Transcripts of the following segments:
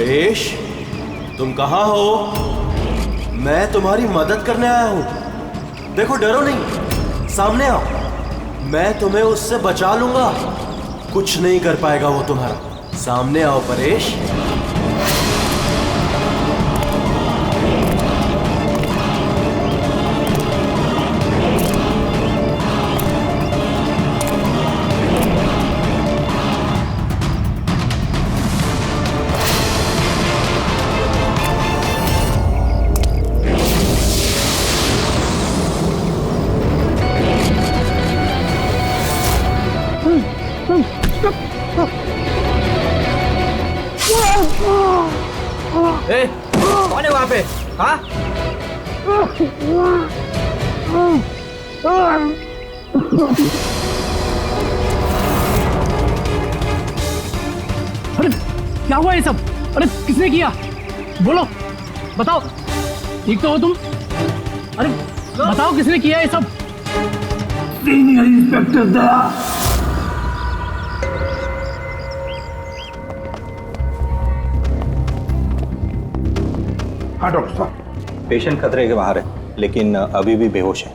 परेश, तुम कहाँ हो? मैं तुम्हारी मदद करने आया हूँ। देखो, डरो नहीं, सामने आओ, मैं तुम्हें उससे बचा लूंगा। कुछ नहीं कर पाएगा वो तुम्हारा। सामने आओ परेश। ए, कौन है वहाँ पे? हाँ? अरे क्या हुआ ये सब? अरे किसने किया? बोलो, बताओ। ठीक तो हो तुम? अरे बताओ किसने किया ये सब? सीनियर इंस्पेक्टर दया। हाँ डॉक्टर साहब। पेशेंट खतरे के बाहर है, लेकिन अभी भी बेहोश है।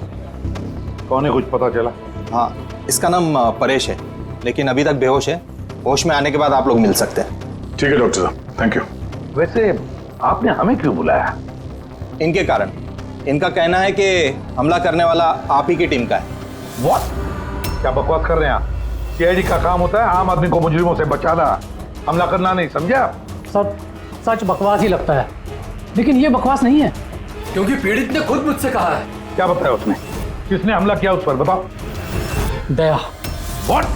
कौन है, कुछ पता चला? हाँ, इसका नाम परेश है, लेकिन अभी तक बेहोश है। होश में आने के बाद आप लोग मिल सकते हैं। ठीक है डॉक्टर साहब, थैंक यू। वैसे आपने हमें क्यों बुलाया? इनके कारण। इनका कहना है कि हमला करने वाला आप ही की टीम का है। What? क्या बकवास कर रहे हैं आप? सीआईडी का काम होता है आम आदमी को मुजरिमों से बचाना, हमला करना नहीं, समझे आप? सब सच बकवास ही लगता है, लेकिन ये बकवास नहीं है। क्योंकि पीड़ित ने खुद मुझसे कहा है। क्या बताया उसने? किसने हमला किया उस पर, बताओ। दया। What?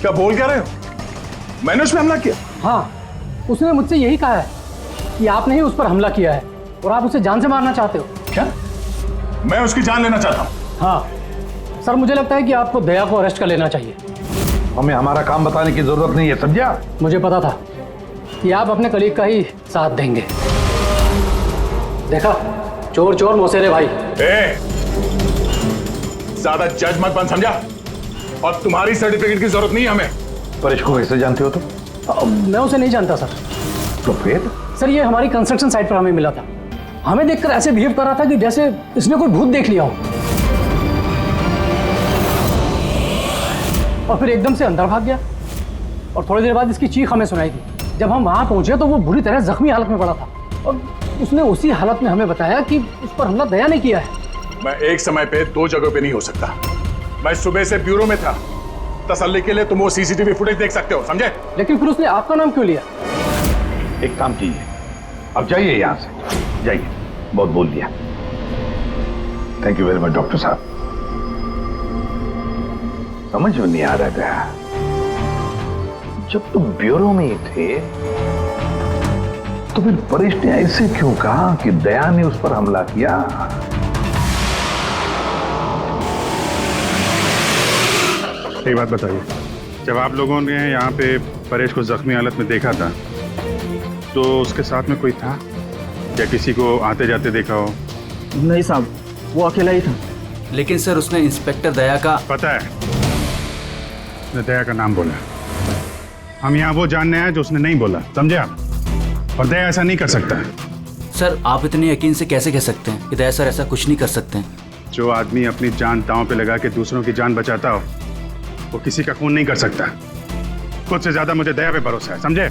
क्या बोल क्या रहे हो? मैंने उसमें हमला किया? हाँ, उसने मुझसे यही कहा है कि आपने ही उस पर हमला किया है और आप उसे जान से मारना चाहते हो। क्या? मैं उसकी जान लेना चाहता हूँ? हाँ सर, मुझे लगता है कि आपको दया को अरेस्ट कर लेना चाहिए। हमें हमारा काम बताने की जरूरत नहीं है, समझे आप? मुझे पता था कि आप अपने कलीग का ही साथ देंगे। देखा, चोर चोर मौसेरे भाई। ज्यादा जज मत बन, समझा? और तुम्हारी सर्टिफिकेट की जरूरत नहीं है हमें। परेश को कैसे जानते हो तुम? मैं उसे नहीं जानता सर। तो फिर? सर, ये हमारी कंस्ट्रक्शन साइट पर हमें मिला था। हमें देखकर ऐसे बिहेव कर रहा था कि जैसे इसने कोई भूत देख लिया हो, और फिर एकदम से अंदर भाग गया। और थोड़ी देर बाद इसकी चीख हमें सुनाई दी। जब हम वहां पहुंचे तो वो बुरी तरह जख्मी हालत में पड़ा था, और उसने उसी हालत में हमें बताया कि उस पर हमला दया ने किया है। मैं एक समय पे दो जगहों पे नहीं हो सकता। मैं सुबह से ब्यूरो में था। तसल्ली के लिए तुम वो सीसीटीवी फुटेज देख सकते हो, समझे? लेकिन फिर उसने आपका नाम क्यों लिया? एक काम कीजिए, अब जाइए यहाँ से, जाइए। बहुत बोल दिया। Thank you very much doctor साहब। समझ में नहीं आ रहा था, जब तुम ब्यूरो में ही थे तो फिर परेश ने ऐसे क्यों कहा कि दया ने उस पर हमला किया? एक बात बताइए, जब आप लोगों ने यहाँ पे परेश को जख्मी हालत में देखा था तो उसके साथ में कोई था या किसी को आते जाते देखा हो? नहीं साहब, वो अकेला ही था। लेकिन सर, उसने इंस्पेक्टर दया का। पता है, उसने दया का नाम बोला। हम यहाँ वो जानने आए जो उसने नहीं बोला, समझे आप? और दया ऐसा नहीं कर सकता। सर, आप इतने यकीन से कैसे कह सकते हैं कि दया सर ऐसा कुछ नहीं कर सकते हैं? जो आदमी अपनी जान दांव पे लगा के दूसरों की जान बचाता हो, वो किसी का खून नहीं कर सकता। खुद से ज्यादा मुझे दया पे भरोसा है, समझे?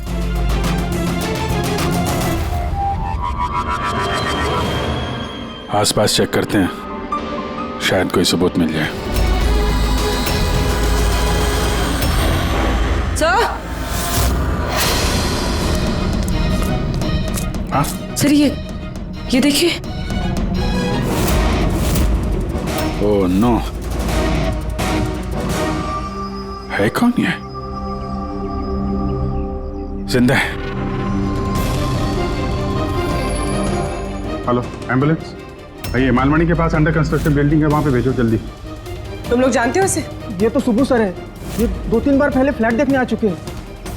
आसपास चेक करते हैं, शायद कोई सबूत मिल जाए। सर, हाँ? सर ये देखिए। ओह नो, है कौन ये? जिंदा है? हेलो, एम्बुलेंस भैया, मालमणी के पास अंडर कंस्ट्रक्शन बिल्डिंग है, वहां पे भेजो जल्दी। तुम लोग जानते हो इसे? ये तो सुबह सर है, ये 2-3 बार पहले फ्लैट देखने आ चुके हैं।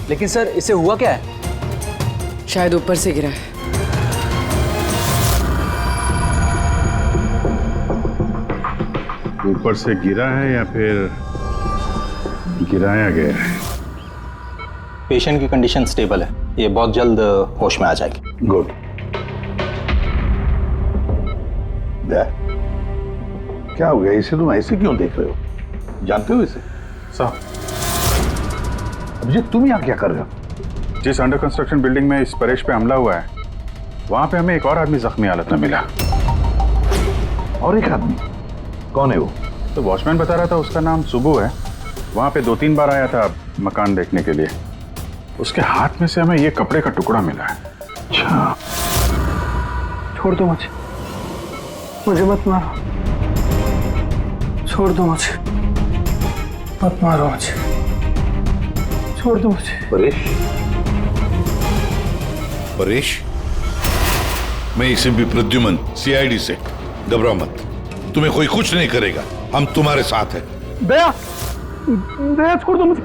लेकिन सर, इसे हुआ क्या है? शायद ऊपर से गिरा है। ऊपर से गिरा है या फिर गिराया गया है? पेशेंट की कंडीशन स्टेबल है, ये बहुत जल्द होश में आ जाएगी। गुड। क्या हो गया, इसे तुम ऐसे क्यों देख रहे हो? जानते हो इसे? साहब, अभिजीत तुम यहाँ क्या कर रहे हो? जिस अंडर कंस्ट्रक्शन बिल्डिंग में इस परेश पे हमला हुआ है, वहां पे हमें एक और आदमी जख्मी हालत में मिला। और एक आदमी? कौन है वो? तो वॉचमैन बता रहा था उसका नाम सुबू है। वहां पे 2-3 बार आया था मकान देखने के लिए। उसके हाथ में से हमें ये कपड़े का टुकड़ा मिला है। अच्छा, छोड़ दो मुझे मत मारो, छोड़ दो मुझे, मत मारो मुझे, छोड़ दो मुझे। परेश, मैं इसे भी प्रद्युमन CID से, घबराओ मत, तुम्हें कोई कुछ नहीं करेगा, हम तुम्हारे साथ हैं। दया, दया छोड़ दो मुझे,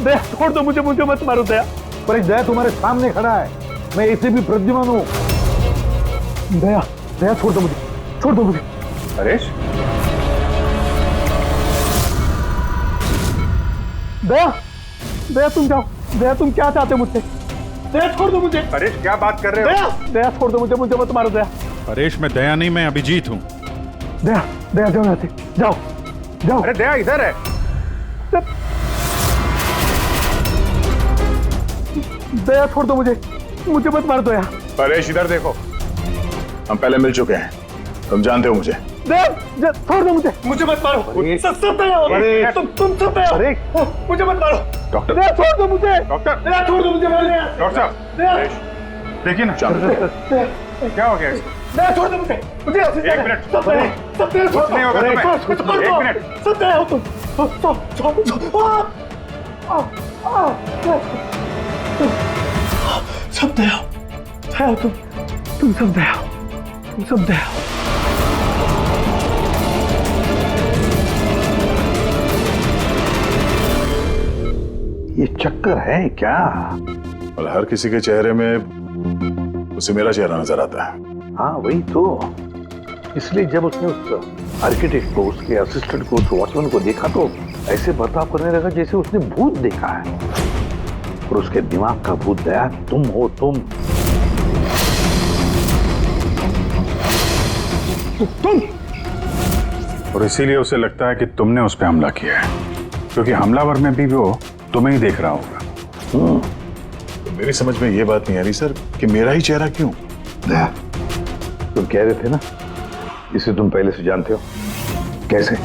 दया छोड़ दो मुझे मत मारो दया। परेश, दया तुम्हारे सामने खड़ा है, मैं इसे भी प्रद्युमन हूँ। दया छोड़ दो मुझे। परेश, दया तुम जाओ, दया तुम क्या चाहते हो मुझसे? दया छोड़ दो मुझे। परेश क्या बात कर रहे हो? दया छोड़ दो मुझे मत मारो दया। परेश, मैं दया नहीं, मैं अभिजीत हूँ। दया जाओ यहाँ से, जाओ। अरे दया इधर है। दया छोड़ दो मुझे मत मारो दया। परेश इधर देखो, हम पहले मिल चुके हैं, तुम जानते हो मुझे। दया छोड़ दो मुझे मत मारो। सब दया हो, तुम सब दया हो, मुझे मत मारो। डॉक्टर, दया छोड़ दो मुझे। डॉक्टर, दया छोड़ दो मुझे। डॉक्टर साहब, परेश, देखिए ना क्या हो गया इसको? दया छोड़ दो मुझे। एक मिनट, सब दया कुछ नहीं होगा तुम्हें। एक मिनट, सब दया हो तुम। सब दया हो तुम सब दया हो। ये चक्कर है क्या? और हर किसी के चेहरे में उसे मेरा चेहरा नजर आता है। हाँ वही तो, इसलिए जब उसने उस आर्किटेक्ट को, उसके असिस्टेंट को, उस वॉचमैन को देखा तो ऐसे बर्ताव करने लगा जैसे उसने भूत देखा है। और उसके दिमाग का भूत दया तुम हो। तुम और इसीलिए उसे लगता है कि तुमने उस पर हमला किया है, क्योंकि हमलावर में भी वो तुम्हें ही देख रहा होगा। तो मेरी समझ में ये बात नहीं आ रही सर कि मेरा ही चेहरा क्यों? दया, तुम कह रहे थे ना इसे तुम पहले से जानते हो। कैसे?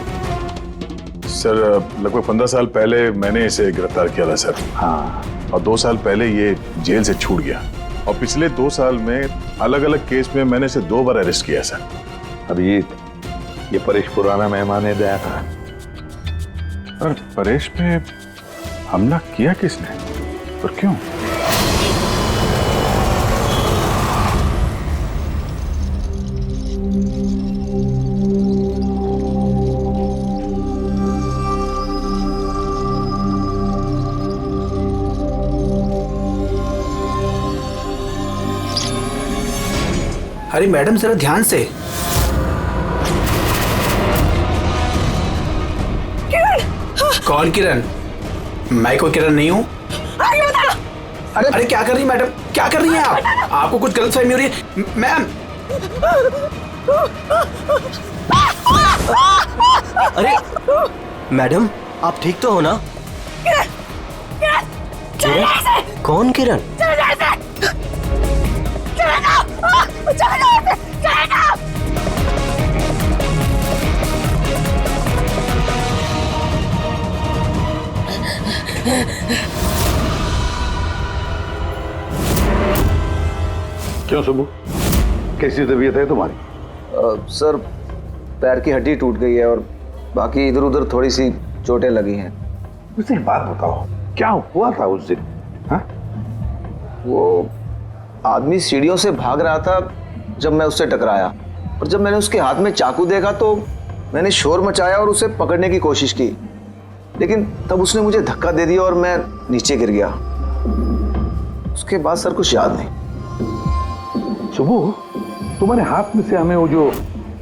सर लगभग 15 साल पहले मैंने इसे गिरफ्तार किया था सर। हाँ, और 2 साल पहले ये जेल से छूट गया, और पिछले 2 साल में अलग अलग केस में मैंने इसे 2 बार अरेस्ट किया सर। अभिजीत, ये परेश पुराना मेहमान है दया का। पर परेश पे हमला किया किसने और क्यों? अरे मैडम जरा ध्यान से। कौन किरण? मैं कोई किरण नहीं हूँ। अरे क्या कर रही है मैडम, क्या कर रही हैं आप? आपको कुछ गलतफहमी हो रही है मैम। अरे मैडम, आप ठीक तो हो ना? किरण? कौन किरण? क्यों सुबू, कैसी तबीयत है तुम्हारी? सर पैर की हड्डी टूट गई है और बाकी इधर उधर थोड़ी सी चोटें लगी हैं। मुझे एक बात बताओ, क्या हुआ था उस दिन? हाँ? वो आदमी सीढ़ियों से भाग रहा था जब मैं उससे टकराया, और जब मैंने उसके हाथ में चाकू देखा तो मैंने शोर मचाया और उसे पकड़ने की कोशिश की, लेकिन तब उसने मुझे धक्का दे दिया और मैं नीचे गिर गया। उसके बाद सर कुछ याद नहीं। सुबू, तुम्हारे हाथ में से हमें वो जो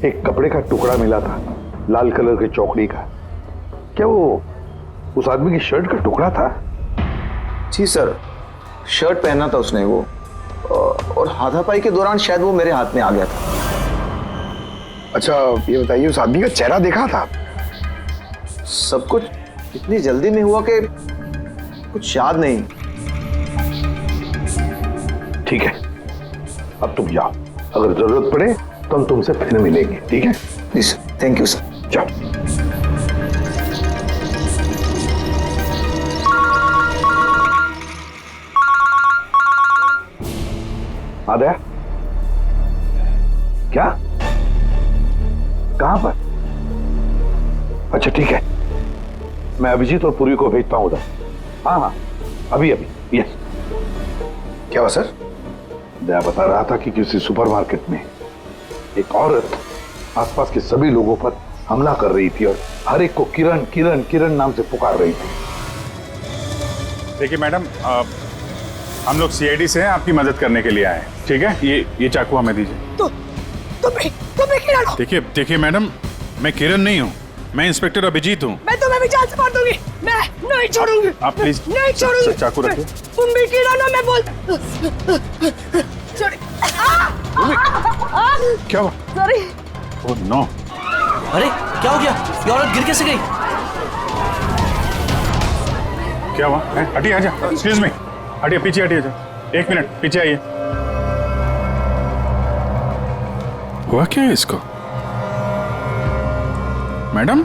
एक कपड़े का टुकड़ा मिला था लाल कलर के चौकड़ी का, क्या वो उस आदमी की शर्ट का टुकड़ा था? जी सर, शर्ट पहना था उसने वो, और हाथापाई के दौरान शायद वो मेरे हाथ में आ गया था। अच्छा ये बताइए, उस आदमी का चेहरा देखा था? सब कुछ इतनी जल्दी में हुआ कि कुछ याद नहीं। ठीक है, अब तुम जाओ, अगर जरूरत पड़े तो हम तुमसे फिर मिलेंगे, ठीक है? Please, thank you sir. जाओ। आ गया? क्या? कहां पर? अच्छा ठीक है, मैं अभिजीत और पूरी को भेजता हूं उधर। हाँ हाँ, अभी अभी। यस। क्या हुआ सर? मैं बता रहा था कि किसी सुपरमार्केट में एक औरत आसपास के सभी लोगों पर हमला कर रही थी और हर एक को किरण किरण किरण नाम से पुकार रही थी। देखिए मैडम, हम लोग सीआईडी से हैं, आपकी मदद करने के लिए आए हैं, ठीक है? ये चाकू हमें दीजिए। तुम्हें किरण हो? देखिए मैडम, मैं किरण नहीं हूँ, मैं इंस्पेक्टर अभिजीत हूँ। मैं तुम्हें भी जान से मार दूंगी। मैं नहीं छोड़ूंगी। आप प्लीज नहीं छोड़ूंगी। चाकू रखिए। तुम भी किरण हो, मैं बोल। क्या हुआ? सॉरी। Oh no. अरे क्या हो गया? ये औरत गिर कैसे गई? क्या हुआ? हटिए, आजा। एक्सक्यूज मी, हटिए, पीछे हटिए। एक मिनट पीछे आइए। हुआ क्या है इसको? मैडम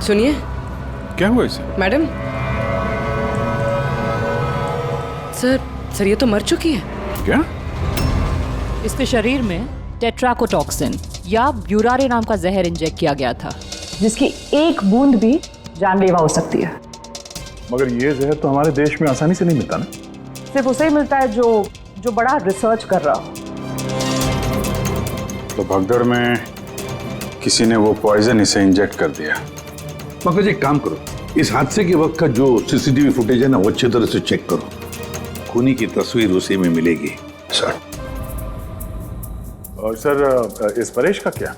सुनिए। क्या हुआ इसे? मैडम, सर ये तो मर चुकी है। क्या? इसके शरीर में टेट्राकोटॉक्सिन या ब्यूरारे नाम का जहर इंजेक्ट किया गया था, जिसकी एक बूंद भी जानलेवा हो सकती है। मगर ये जहर तो हमारे देश में आसानी से नहीं मिलता ना? सिर्फ उसे ही मिलता है जो बड़ा रिसर्च कर रहा हो। तो भगदड़ में किसी ने वो पॉइजन इसे इंजेक्ट कर दिया। मगर एक काम करो, इस हादसे के वक्त का जो सीसीटीवी फुटेज है ना, वो अच्छी तरह से चेक करो। खूनी की तस्वीर उसी में मिलेगी। सर। और सर, इस परेश का क्या?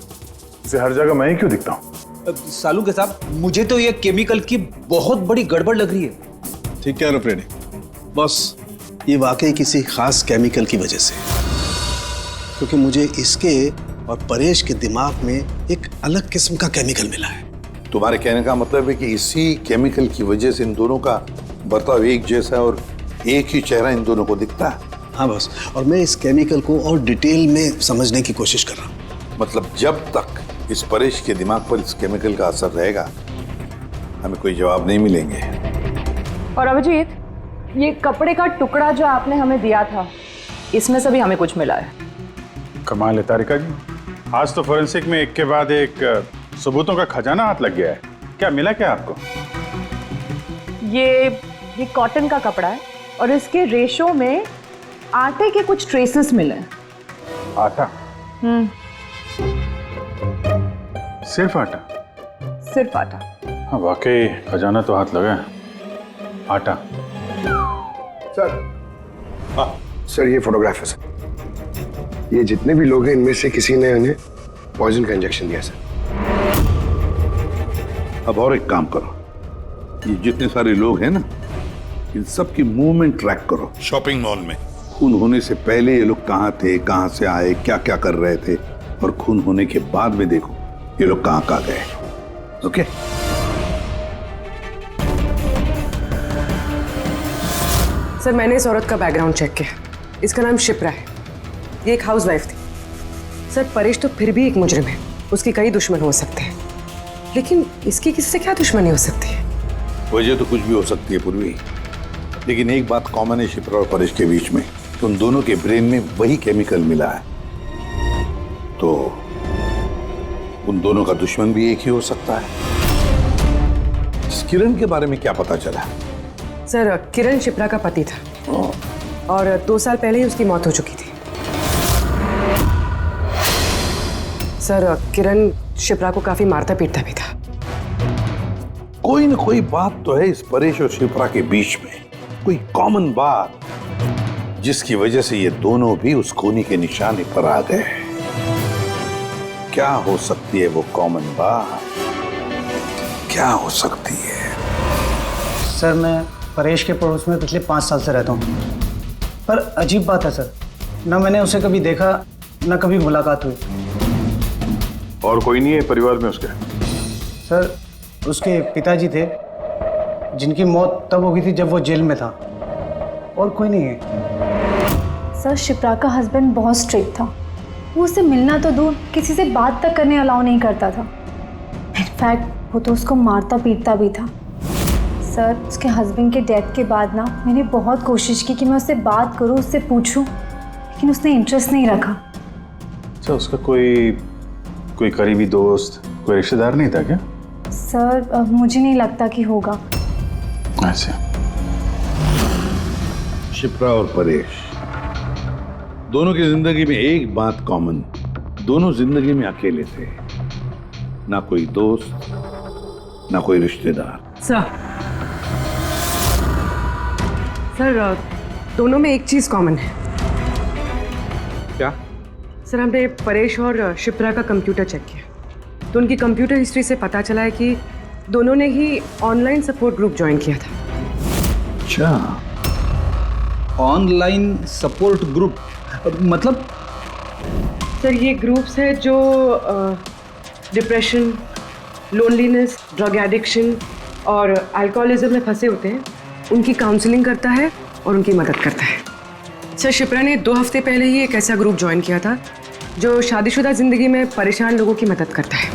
इसे हर जगह मैं ही क्यों दिखता हूँ? सालू के साहब, मुझे तो ये केमिकल की बहुत बड़ी गड़बड़ लग रही है। ठीक है फ्रेडी, बस ये वाकई किसी खास केमिकल की वजह से, क्योंकि मुझे इसके और परेश के दिमाग में एक अलग किस्म का केमिकल मिला है। तुम्हारे कहने का मतलब है कि इसी केमिकल की वजह से इन दोनों का बर्ताव एक जैसा और एक ही चेहरा इन दोनों को दिखता है। हाँ बस, और मैं इस केमिकल को और डिटेल में समझने की कोशिश कर रहा हूँ। मतलब जब तक इस परेश के दिमाग पर इस केमिकल का असर रहेगा, हमें कोई जवाब नहीं मिलेंगे। और अभिजीत, ये कपड़े का टुकड़ा जो आपने हमें दिया था, इसमें से भी हमें कुछ मिला है। कमाल है तारिका जी, आज तो फोरेंसिक में एक के बाद एक सबूतों का खजाना हाथ लग गया है। क्या मिला क्या आपको? ये कॉटन का कपड़ा है और इसके रेशों में आटे के कुछ ट्रेसेस मिले हैं। आटा? सिर्फ आटा? सिर्फ आटा। हाँ वाकई खजाना तो हाथ लगा है। आटा। सर ये फोटोग्राफ है सर। ये जितने भी लोग हैं, इनमें से किसी ने उन्हें पॉइजन का इंजेक्शन दिया सर। अब और एक काम करो, ये जितने सारे लोग हैं ना, इन सब की मूवमेंट ट्रैक करो। शॉपिंग मॉल में खून होने से पहले ये लोग कहाँ थे, कहाँ से आए, क्या क्या कर रहे थे, और खून होने के बाद में देखो ये लोग कहाँ कहाँ गए। ओके? सर मैंने इस औरत का बैकग्राउंड चेक किया। इसका नाम शिप्रा है। ये एक हाउसवाइफ थी। सर परेश तो फिर भी एक मुजरिम है, उसके कई दुश्मन हो सकते हैं, लेकिन इसकी किससे क्या दुश्मनी हो सकती है? वजह तो कुछ भी हो सकती है पूर्वी, लेकिन एक बात कॉमन है शिप्रा और परेश के बीच में, उन दोनों के ब्रेन में वही केमिकल मिला है। तो उन दोनों का दुश्मन भी एक ही हो सकता है। इस किरण के बारे में क्या पता चला? सर किरण शिप्रा का पति था और 2 साल पहले ही उसकी मौत हो चुकी थी। सर किरण शिप्रा को काफी मारता पीटता भी था। कोई ना कोई बात तो है इस परेश और शिप्रा के बीच में, कोई कॉमन बात, जिसकी वजह से ये दोनों भी उस खूनी के निशाने पर आ गए। क्या हो सकती है वो कॉमन बात? क्या हो सकती है? सर मैं परेश के पड़ोस में पिछले 5 साल से रहता हूँ, पर अजीब बात है सर, ना मैंने उसे कभी देखा ना कभी मुलाकात हुई। और कोई नहीं है परिवार में उसके? सर उसके पिताजी थे जिनकी मौत तब हो गई थी जब वो जेल में था, और कोई नहीं है। सर शिप्रा का हस्बैंड बहुत स्ट्रिक्ट था, वो उससे मिलना तो दूर किसी से बात तक करने अलाउ नहीं करता था। इनफैक्ट वो तो उसको मारता पीटता भी था। सर उसके हस्बैंड के डेथ के बाद ना मैंने बहुत कोशिश की कि मैं उससे बात करूं, उससे पूछूं, लेकिन उसने इंटरेस्ट नहीं रखा। अच्छा, उसका कोई करीबी दोस्त, कोई रिश्तेदार नहीं था क्या? सर मुझे नहीं लगता कि होगा। ऐसे शिप्रा और परेश दोनों की जिंदगी में एक बात कॉमन, दोनों जिंदगी में अकेले थे, ना कोई दोस्त ना कोई रिश्तेदार। सर दोनों में एक चीज कॉमन है। क्या? सर हमने परेश और शिप्रा का कंप्यूटर चेक किया तो उनकी कंप्यूटर हिस्ट्री से पता चला है कि दोनों ने ही ऑनलाइन सपोर्ट ग्रुप ज्वाइन किया था। अच्छा, ऑनलाइन सपोर्ट ग्रुप मतलब? सर ये ग्रुप्स है जो डिप्रेशन, लोनलीनेस, ड्रग एडिक्शन और अल्कोहलिज्म में फंसे होते हैं, उनकी काउंसलिंग करता है और उनकी मदद करता है। सर शिप्रा ने 2 हफ्ते पहले ही एक ऐसा ग्रुप ज्वाइन किया था जो शादीशुदा जिंदगी में परेशान लोगों की मदद करता है,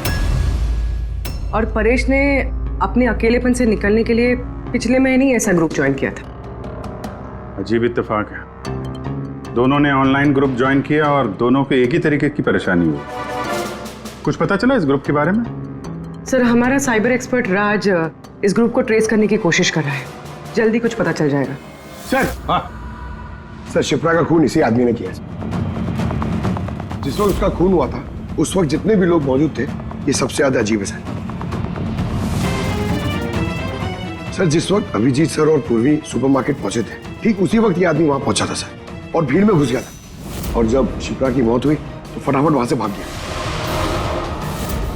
और परेश ने अपने अकेलेपन से निकलने के लिए पिछले महीने ही ऐसा ग्रुप ज्वाइन किया था। अजीब इत्तेफाक है, दोनों ने ऑनलाइन ग्रुप ज्वाइन किया और दोनों को एक ही तरीके की परेशानी हुई। कुछ पता चला इस ग्रुप के बारे में? सर हमारा साइबर एक्सपर्ट राज इस ग्रुप को ट्रेस करने की कोशिश कर रहा है, जल्दी कुछ पता चल जाएगा। सर शिप्रा का खून इसी आदमी ने किया। जिस वक्त उसका खून हुआ था उस वक्त जितने भी लोग मौजूद थे, ये सबसे ज्यादा अजीब है सर। जिस वक्त अभिजीत सर और पूर्वी सुपरमार्केट पहुंचे थे, ठीक उसी वक्त ये आदमी वहां पहुंचा था सर, और भीड़ में घुस गया था, और जब शिप्रा की मौत हुई तो फटाफट वहां से भाग गया।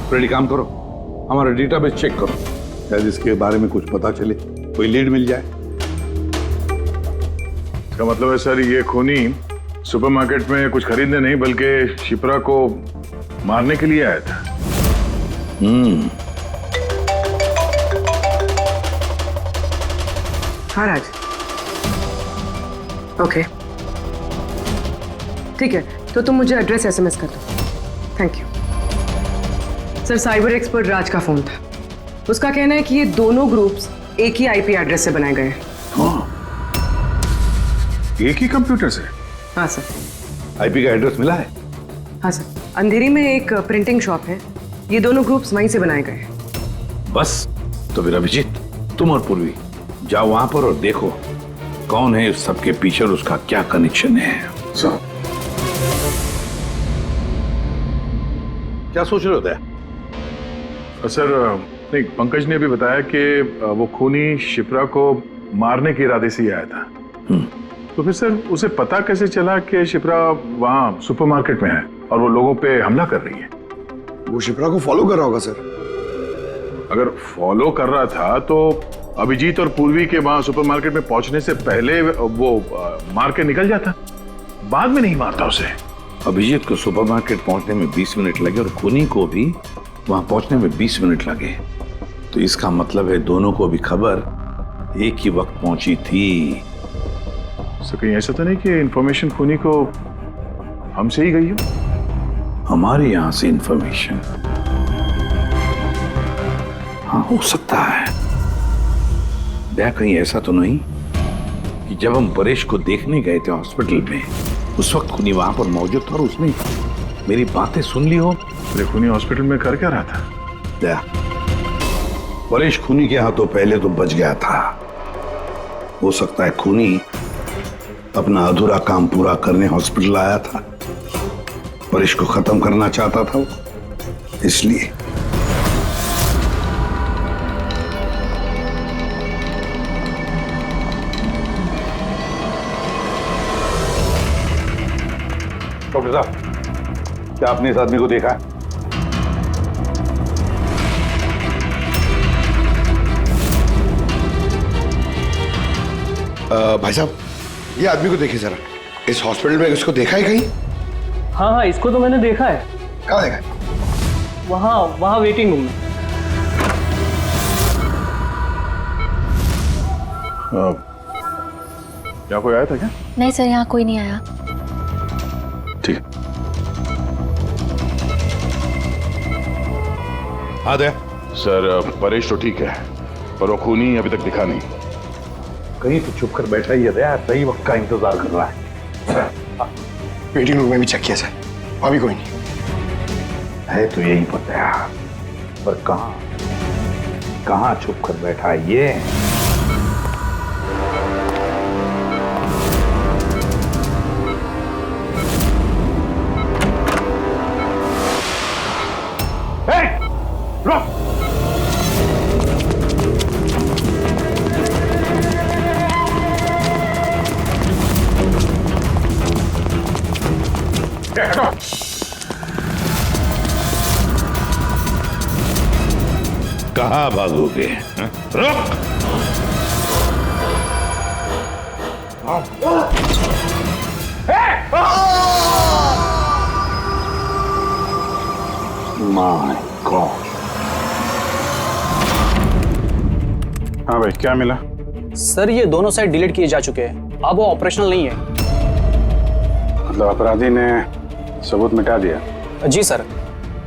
फ्रेडी, काम करो, हमारा डेटाबेस चेक करो, शायद इसके बारे में कुछ पता चले, कोई लीड मिल जाए। इसका मतलब है सर ये खूनी सुपरमार्केट में कुछ खरीदने नहीं बल्कि शिप्रा को मारने के लिए आया था। हाँ राज, ओके ठीक है, तो तुम मुझे एड्रेस एसएमएस कर दो। Thank you sir. Cyber expert Raj का फोन था, उसका कहना है कि ये दोनों ग्रुप्स एक ही आईपी एड्रेस से बनाए गए हैं। एक ही कंप्यूटर से? हाँ सर। आईपी का एड्रेस मिला है? हाँ सर, अंधेरी में एक प्रिंटिंग शॉप है, ये दोनों ग्रुप्स वहीं से बनाए गए हैं। बस, तो फिर अभिजीत तुम और पूर्वी जाओ वहां पर और देखो कौन है इस सबके पीछे और उसका क्या कनेक्शन है। सर क्या सोच रहे होते? सर नहीं, पंकज ने भी बताया कि वो खूनी शिप्रा को मारने के इरादे से ही आया था। तो फिर सर उसे पता कैसे चला कि शिप्रा वहाँ सुपरमार्केट में है और वो लोगों पे हमला कर रही है? वो शिप्रा को फॉलो कर रहा होगा सर। अगर फॉलो कर रहा था तो अभिजीत और पूर्वी के वहाँ सुपरमार्केट में पहुंचने से पहले वो मार के निकल जाता, बाद में नहीं मारता उसे। अभिजीत को सुपरमार्केट पहुंचने में 20 मिनट लगे और खूनी को भी वहां पहुंचने में 20 मिनट लगे, तो इसका मतलब है दोनों को भी खबर एक ही वक्त पहुंची थी। सर कहीं ऐसा तो नहीं कि इंफॉर्मेशन खूनी को हमसे ही गई हो? हमारे यहां से इंफॉर्मेशन? हाँ हो सकता है। क्या कहीं ऐसा तो नहीं कि जब हम परेश को देखने गए थे हॉस्पिटल में, उस वक्त खूनी वहां पर मौजूद था और उसने मेरी बातें सुन ली हो? खूनी हॉस्पिटल में कर क्या रहा था? क्या परेश खूनी के हाथों पहले तो बच गया था, हो सकता है खूनी अपना अधूरा काम पूरा करने हॉस्पिटल आया था, परेश को खत्म करना चाहता था वो, इसलिए। डॉक्टर साहब, क्या आपने इस आदमी को देखा है? भाई साहब, ये आदमी को देखिए जरा, इस हॉस्पिटल में इसको देखा है कहीं? हाँ हाँ, इसको तो मैंने देखा है। कहाँ देखा है? वहाँ वेटिंग रूम में। यहाँ कोई आया था क्या? नहीं सर, यहाँ कोई नहीं आया। ठीक है। हाँ दे सर, परेश तो ठीक है, पर वो खूनी अभी तक दिखा नहीं। कहीं तो चुप कर बैठा ही है दया, सही वक्त का इंतजार कर रहा है। वेटिंग रूम में भी चेक किया सर, अभी कोई नहीं है। तो यही पता है, पर कहाँ छुप कर बैठा है ये? कहाँ भागोगे? हाँ? रुक! My God! हाँ भाई, क्या मिला? सर ये दोनों साइड डिलीट किए जा चुके हैं, अब वो ऑपरेशनल नहीं है। मतलब अपराधी ने सबूत मिटा दिया? जी सर,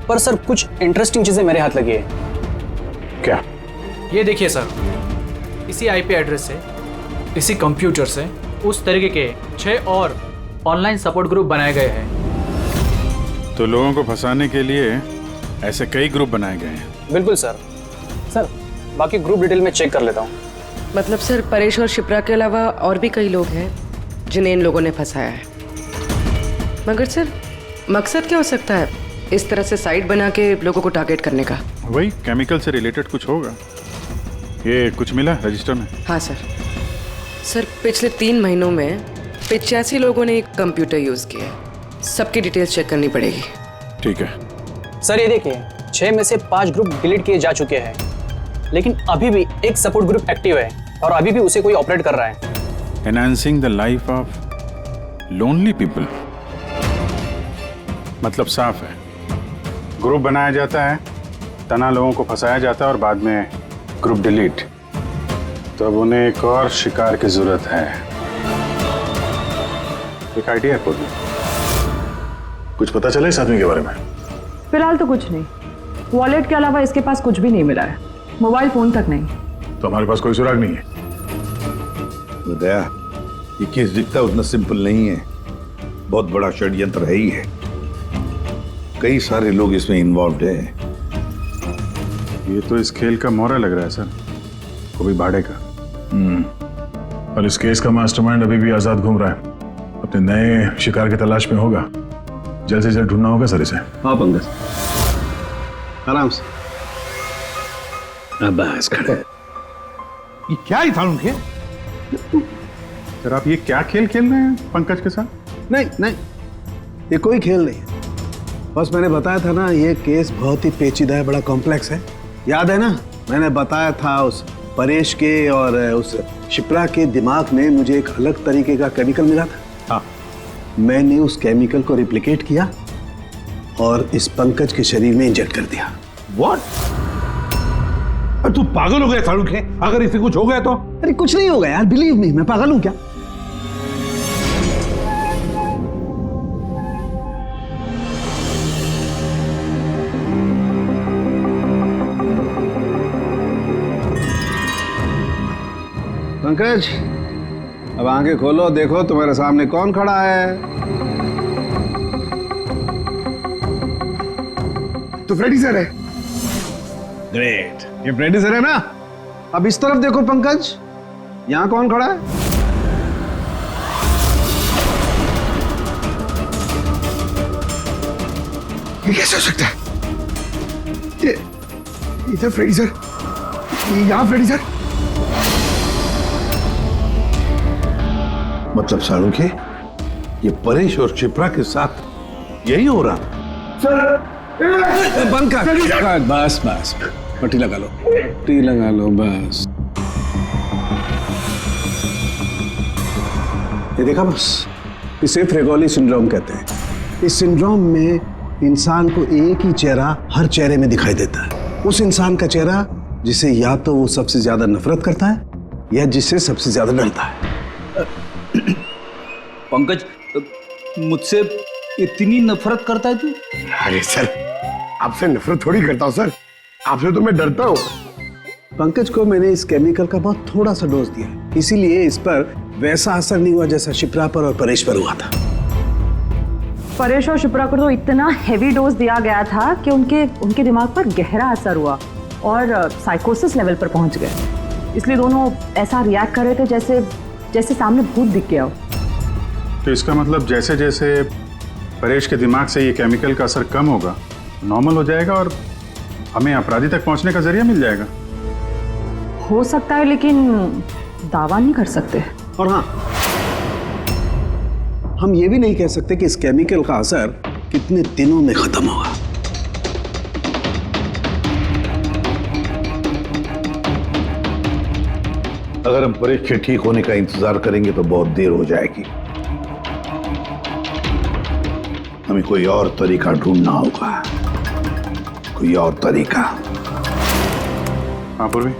पर सर कुछ इंटरेस्टिंग चीजें मेरे हाथ लगी है। क्या? ये देखिए सर, इसी आईपी एड्रेस से, इसी कंप्यूटर से उस तरीके के 6 और ऑनलाइन सपोर्ट ग्रुप बनाए गए हैं। तो लोगों को फंसाने के लिए ऐसे कई ग्रुप बनाए गए हैं? बिल्कुल सर। सर बाकी ग्रुप डिटेल में चेक कर लेता हूँ। मतलब सर, परेश और शिप्रा के अलावा और भी कई लोग हैं जिन्हें इन लोगों ने फंसाया है। मगर सर, मकसद क्या हो सकता है इस तरह से साइट बना के लोगों को टारगेट करने का? वही केमिकल से रिलेटेड कुछ होगा। ये कुछ मिला रजिस्टर में? हाँ सर। सर पिछले 3 महीनों में 85 लोगों ने कंप्यूटर यूज किया है। सबकी डिटेल्स चेक करनी पड़ेगी। ठीक है सर, ये देखिए 6 में से 5 ग्रुप डिलीट किए जा चुके हैं, लेकिन अभी भी एक सपोर्ट ग्रुप एक्टिव है और अभी भी उसे कोई ऑपरेट कर रहा है। Enhancing the life of lonely people, मतलब साफ है, ग्रुप बनाया जाता है, तना लोगों को फंसाया जाता है और बाद में ग्रुप डिलीट। तो अब उन्हें एक और शिकार की जरूरत है। एक आइडिया है पूरी। कुछ पता चला इस आदमी के बारे में? फिलहाल तो कुछ नहीं। वॉलेट के अलावा इसके पास कुछ भी नहीं मिला है, मोबाइल फोन तक नहीं। तो हमारे पास कोई सुराग नहीं है। दया, ये केस दिखता उतना सिंपल नहीं है, बहुत बड़ा षड्यंत्र है ही है। कई सारे लोग इसमें इन्वॉल्व हैं। ये तो इस खेल का मोहरा लग रहा है सर, वो भी भाड़े का। और इस केस का मास्टरमाइंड अभी भी आजाद घूम रहा है, अपने नए शिकार की तलाश में होगा। जल्द से जल्द ढूंढना होगा सर इसे। हाँ पंकज, आराम से। बस खड़े। ये क्या ही था उनके? सर आप ये क्या खेल खेल रहे हैं पंकज के साथ? नहीं नहीं, ये कोई खेल नहीं है। बस मैंने बताया था ना, ये केस बहुत ही पेचीदा है, बड़ा कॉम्प्लेक्स है। याद है ना, मैंने बताया था उस परेश के और उस शिप्रा के दिमाग में मुझे एक अलग तरीके का केमिकल मिला था। हाँ, मैंने उस केमिकल को रिप्लिकेट किया और इस पंकज के शरीर में इंजेक्ट कर दिया। What? तू पागल हो गया थारुख है? अगर इसे कुछ हो गया तो? अरे कुछ नहीं होगा यार, बिलीव मी, मैं पागल हूं क्या? पंकज, अब आंखें खोलो, देखो तुम्हारे सामने कौन खड़ा है। तो फ्रेडी सर है। ग्रेट, ये फ्रेडी सर है ना। अब इस तरफ देखो पंकज, यहां कौन खड़ा है? ये कैसे हो सकता है? ये इधर फ्रेडी सर, यहां फ्रेडी सर। मतलब सारुखे, ये परेश और शिप्रा के साथ यही हो रहा? बंद कर। बस बस, पट्टी लगा लो, पट्टी लगा लो बस। ये देखा बस, इसे फ्रेगोली सिंड्रोम कहते हैं। इस सिंड्रोम में इंसान को एक ही चेहरा हर चेहरे में दिखाई देता है। उस इंसान का चेहरा जिसे या तो वो सबसे ज्यादा नफरत करता है या जिससे सबसे ज्यादा डरता है। पंकज, मुझसे इतनी नफरत करता है तू? अरे सर, आपसे नफरत थोड़ी करता हूँ सर, आपसे तो मैं डरता हूँ। पंकज को मैंने इस केमिकल का बहुत थोड़ा सा डोज दिया, इसीलिए इस पर वैसा असर नहीं हुआ जैसा शिप्रा पर और परेश पर हुआ था। परेश और शिप्रा को तो इतना हेवी डोज दिया गया था कि उनके दिमाग पर गहरा असर हुआ और साइकोसिस लेवल पर पहुंच गए। इसलिए दोनों ऐसा रिएक्ट कर रहे थे जैसे सामने भूत दिख गया हो। तो इसका मतलब जैसे जैसे परेश के दिमाग से ये केमिकल का असर कम होगा, नॉर्मल हो जाएगा और हमें अपराधी तक पहुंचने का जरिया मिल जाएगा। हो सकता है, लेकिन दावा नहीं कर सकते। और हाँ, हम ये भी नहीं कह सकते कि इस केमिकल का असर कितने दिनों में खत्म होगा। अगर हम परेश के ठीक होने का इंतजार करेंगे तो बहुत देर हो जाएगी। हमें कोई और तरीका ढूंढना होगा, कोई और तरीका। हाँ पूर्वी।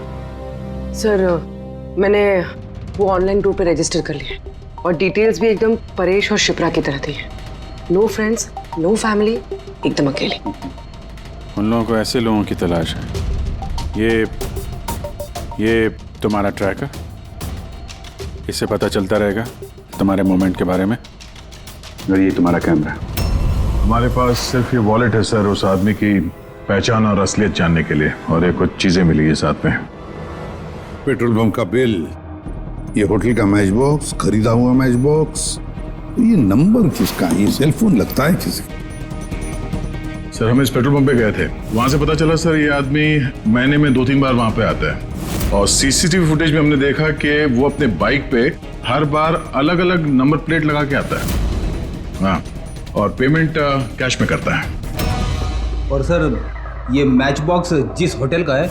सर, मैंने वो ऑनलाइन ग्रुप पे रजिस्टर कर लिया और डिटेल्स भी एकदम परेश और शिप्रा की तरह थी। नो फ्रेंड्स, नो फैमिली, एकदम अकेले। उन लोगों को ऐसे लोगों की तलाश है। ये तुम्हारा ट्रैकर, इससे पता चलता रहेगा तुम्हारे मूवमेंट के बारे में। और ये तुम्हारा कैमरा। हमारे पास सिर्फ ये वॉलेट है सर, उस आदमी की पहचान और असलियत जानने के लिए, और ये कुछ चीजें मिली है साथ में। पेट्रोल पंप का बिल, ये होटल का मैच बॉक्स, खरीदा हुआ मैच बॉक्स, तो ये नंबर किसका? ये सेल फोन लगता है किसी? सर, हम इस पेट्रोल पंप पे गए थे, वहां से पता चला सर ये आदमी महीने में 2-3 बार वहां पे आता है। और सीसीटीवी फुटेज में हमने देखा कि वो अपने बाइक पे हर बार अलग अलग नंबर प्लेट लगा के आता है। हाँ, और पेमेंट कैश में करता है। और सर, ये मैच बॉक्स जिस होटल का है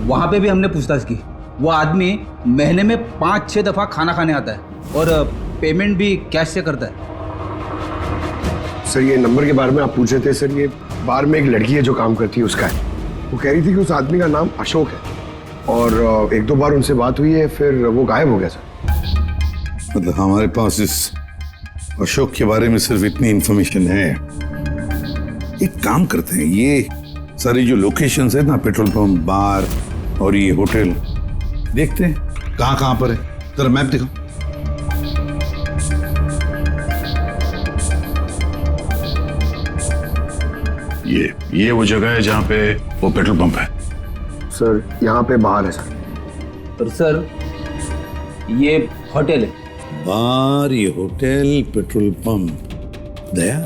वहाँ पे भी हमने पूछताछ की। वो आदमी महीने में 5-6 दफा खाना खाने आता है और पेमेंट भी कैश से करता है। सर, ये नंबर के बारे में आप पूछ रहे थे सर, ये बार में एक लड़की है जो काम करती है, उसका है। वो कह रही थी कि उस आदमी का नाम अशोक है और 1-2 बार उनसे बात हुई है, फिर वो गायब हो गया सर। मतलब हमारे पास इस अशोक के बारे में सिर्फ इतनी इंफॉर्मेशन है। एक काम करते हैं, ये सारी जो लोकेशंस है ना, पेट्रोल पंप, बार और ये होटल, देखते हैं कहाँ पर है। जरा मैप दिखाओ। ये वो जगह है जहाँ पे वो पेट्रोल पंप है। सर, यहाँ पे बाहर है सर। और सर, ये होटल है। बार, ये होटल, पेट्रोल पंप। दया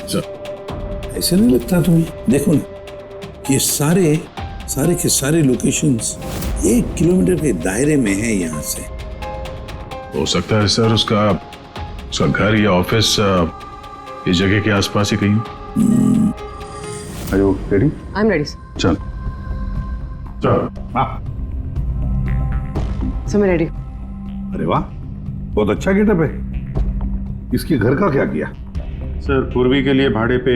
सर, ऐसे नहीं लगता तुम्हें? देखो ना, ये सारे के सारे लोकेशंस 1 किलोमीटर के दायरे में है यहाँ से। हो सकता है सर उसका घर या ऑफिस इस जगह के आसपास ही कहीं। Are you ready? I'm ready, sir. चल। सर, मैं रेडी। अरे वाह, बहुत अच्छा गेटअप है। इसके घर का क्या किया? सर, पूर्वी के लिए भाड़े पे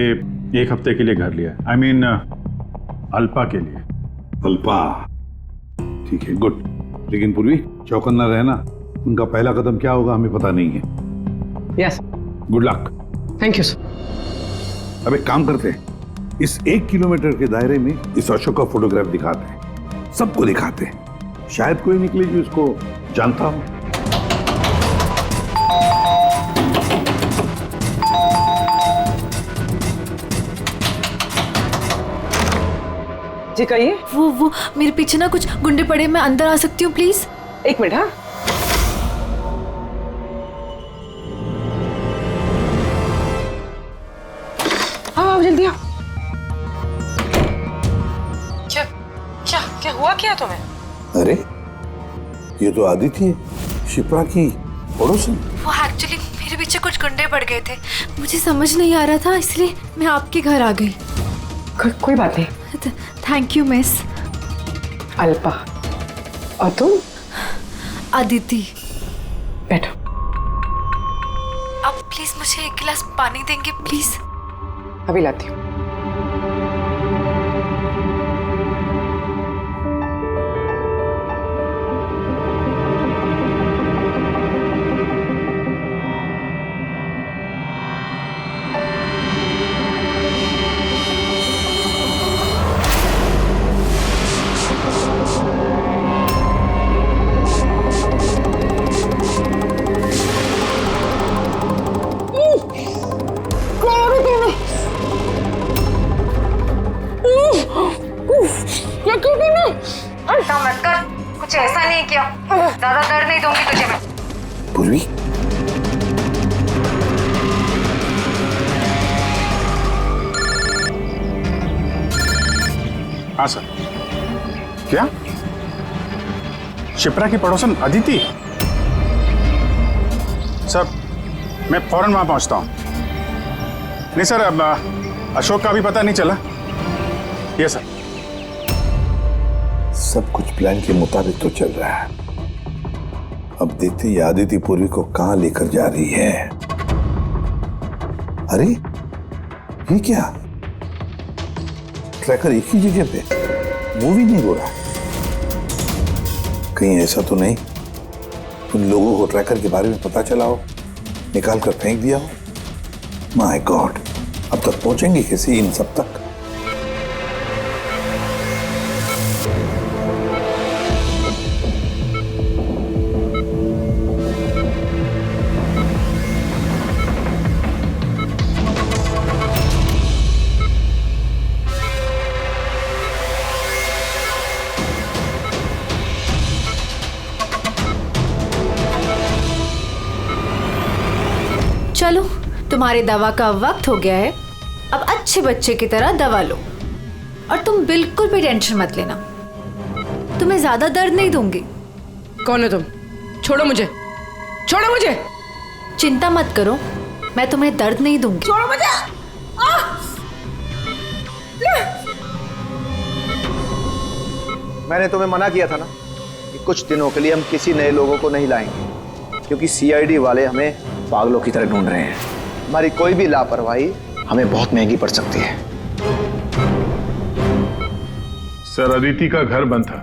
1 हफ्ते के लिए घर लिया। I mean, अल्पा के लिए। अल्पा, ठीक है, गुड। लेकिन पूर्वी, चौकन्ना रहना, उनका पहला कदम क्या होगा हमें पता नहीं है। Yes. Good luck. Thank you sir. अब एक काम करते हैं, इस 1 किलोमीटर के दायरे में इस अशोक का फोटोग्राफ दिखाते हैं, सबको दिखाते हैं, शायद कोई निकले जो इसको जानता हो। जी कहिए। वो मेरे पीछे ना कुछ गुंडे पड़े, मैं अंदर आ सकती हूँ प्लीज? 1 मिनट। हाँ, हाँ, जल्दी आओ। क्या हुआ क्या तुम्हें? अरे, ये तो आदित्य, शिप्रा की पड़ोसन। वो एक्चुअली मेरे पीछे कुछ गुंडे पड़ गए थे, मुझे समझ नहीं आ रहा था, इसलिए मैं आपके घर आ गई। कोई बात नहीं। Thank you miss. अल्पा, और तुम? अदिति। बैठो। गिलास पानी देंगे प्लीज? अभी लाती हूँ। मत कर, कुछ ऐसा नहीं किया। ज्यादा दर्द नहीं दूंगी तुझे मैं। पूर्वी, हाँ सर। क्या शिप्रा की पड़ोसन अदिति? सर मैं फौरन वहां पहुंचता हूं। नहीं सर, अब अशोक का भी पता नहीं चला। ये सर। सब कुछ प्लान के मुताबिक तो चल रहा है। अब देखते ही आदिति पूर्वी को कहां लेकर जा रही है। अरे ये क्या, ट्रैकर एक ही जगह पे मूव ही नहीं हो रहा। कहीं ऐसा तो नहीं उन लोगों को ट्रैकर के बारे में पता चला हो, निकाल कर फेंक दिया हो। माय गॉड, अब तक पहुंचेंगे कैसे इन सब तक? चलो, तुम्हारी दवा का वक्त हो गया है। अब अच्छे बच्चे की तरह दवा लो और तुम बिल्कुल भी टेंशन मत लेना। तुम्हें ज्यादा दर्द नहीं दूंगी। कौन है तुम? छोड़ो मुझे, छोड़ो मुझे। चिंता मत करो, मैं तुम्हें दर्द नहीं दूंगी। छोड़ो मुझे। मैंने तुम्हें मना किया था ना कि कुछ दिनों के लिए हम किसी नए लोगों को नहीं लाएंगे, क्योंकि सीआईडी वाले हमें पागलों की तरह ढूंढ रहे हैं। हमारी कोई भी लापरवाही हमें बहुत महंगी पड़ सकती है। सर अदिति का घर बंद था,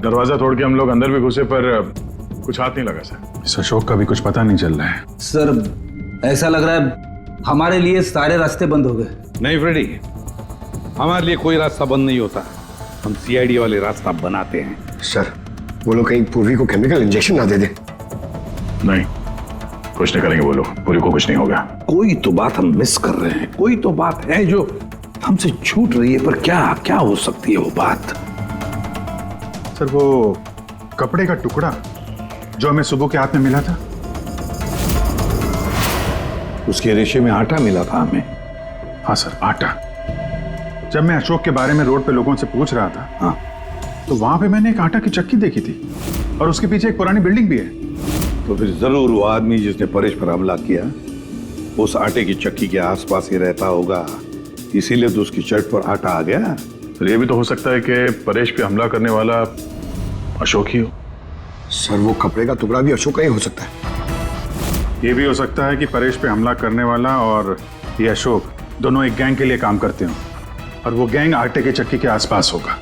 दरवाजा तोड़ के हम लोग अंदर भी घुसे पर कुछ हाथ नहीं लगा सर। इस अशोक का भी कुछ पता नहीं चल रहा है। सर ऐसा लग रहा है हमारे लिए सारे रास्ते बंद हो गए। नहीं फ्रेडी, हमारे लिए कोई रास्ता बंद नहीं होता, हम सीआईडी वाले रास्ता बनाते हैं। सर वो लोग कहीं पूर्वी को केमिकल इंजेक्शन ना दे दे। नहीं, कुछ नहीं करेंगे वो लोग, पूरी को कुछ नहीं होगा। कोई तो बात हम मिस कर रहे हैं, कोई तो बात है जो हमसे छूट रही है, पर क्या क्या हो सकती है वो बात? सर वो कपड़े का टुकड़ा जो हमें सुबह के हाथ में मिला था, उसके रेशे में आटा मिला था हमें। हाँ सर, आटा। जब मैं अशोक के बारे में रोड पे लोगों से पूछ रहा था, हाँ, तो वहां पे मैंने एक आटा की चक्की देखी थी और उसके पीछे एक पुरानी बिल्डिंग भी है। तो फिर जरूर वो आदमी जिसने परेश पर हमला किया उस आटे की चक्की के आसपास ही रहता होगा, इसीलिए तो उसकी शर्ट पर आटा आ गया। तो ये भी तो हो सकता है कि परेश पे हमला करने वाला अशोक ही हो। सर वो कपड़े का टुकड़ा भी अशोक का ही हो सकता है। ये भी हो सकता है कि परेश पे हमला करने वाला और ये अशोक दोनों एक गैंग के लिए काम करते हो और वो गैंग आटे के चक्की के आसपास होगा।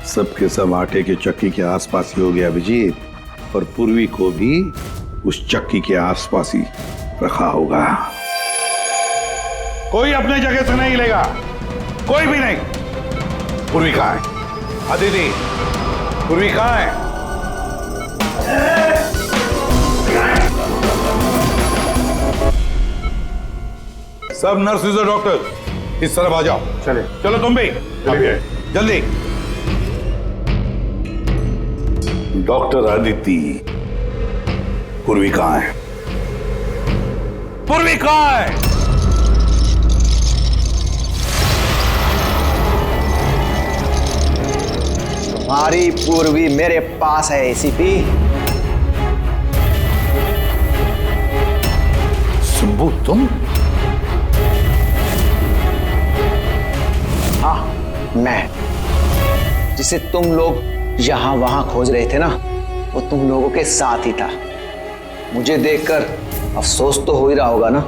सबके सब आटे के चक्की के आसपास ही हो गया अभिजीत, और पूर्वी को भी उस चक्की के आसपास ही रखा होगा। कोई अपने जगह से नहीं लेगा, कोई भी नहीं। पूर्वी कहाँ है? अदिति, पूर्वी कहाँ है? सब नर्सेज और डॉक्टर इस तरफ आ जाओ। चले, चलो तुम भी जल्दी। डॉक्टर अदिति, पूर्वी कहाँ है? पूर्वी कहाँ है? तुम्हारी पूर्वी मेरे पास है एसीपी। सुब्बू तुम? हाँ, मैं। जिसे तुम लोग यहां वहां खोज रहे थे ना, वो तुम लोगों के साथ ही था। मुझे देखकर अफसोस तो हो ही रहा होगा ना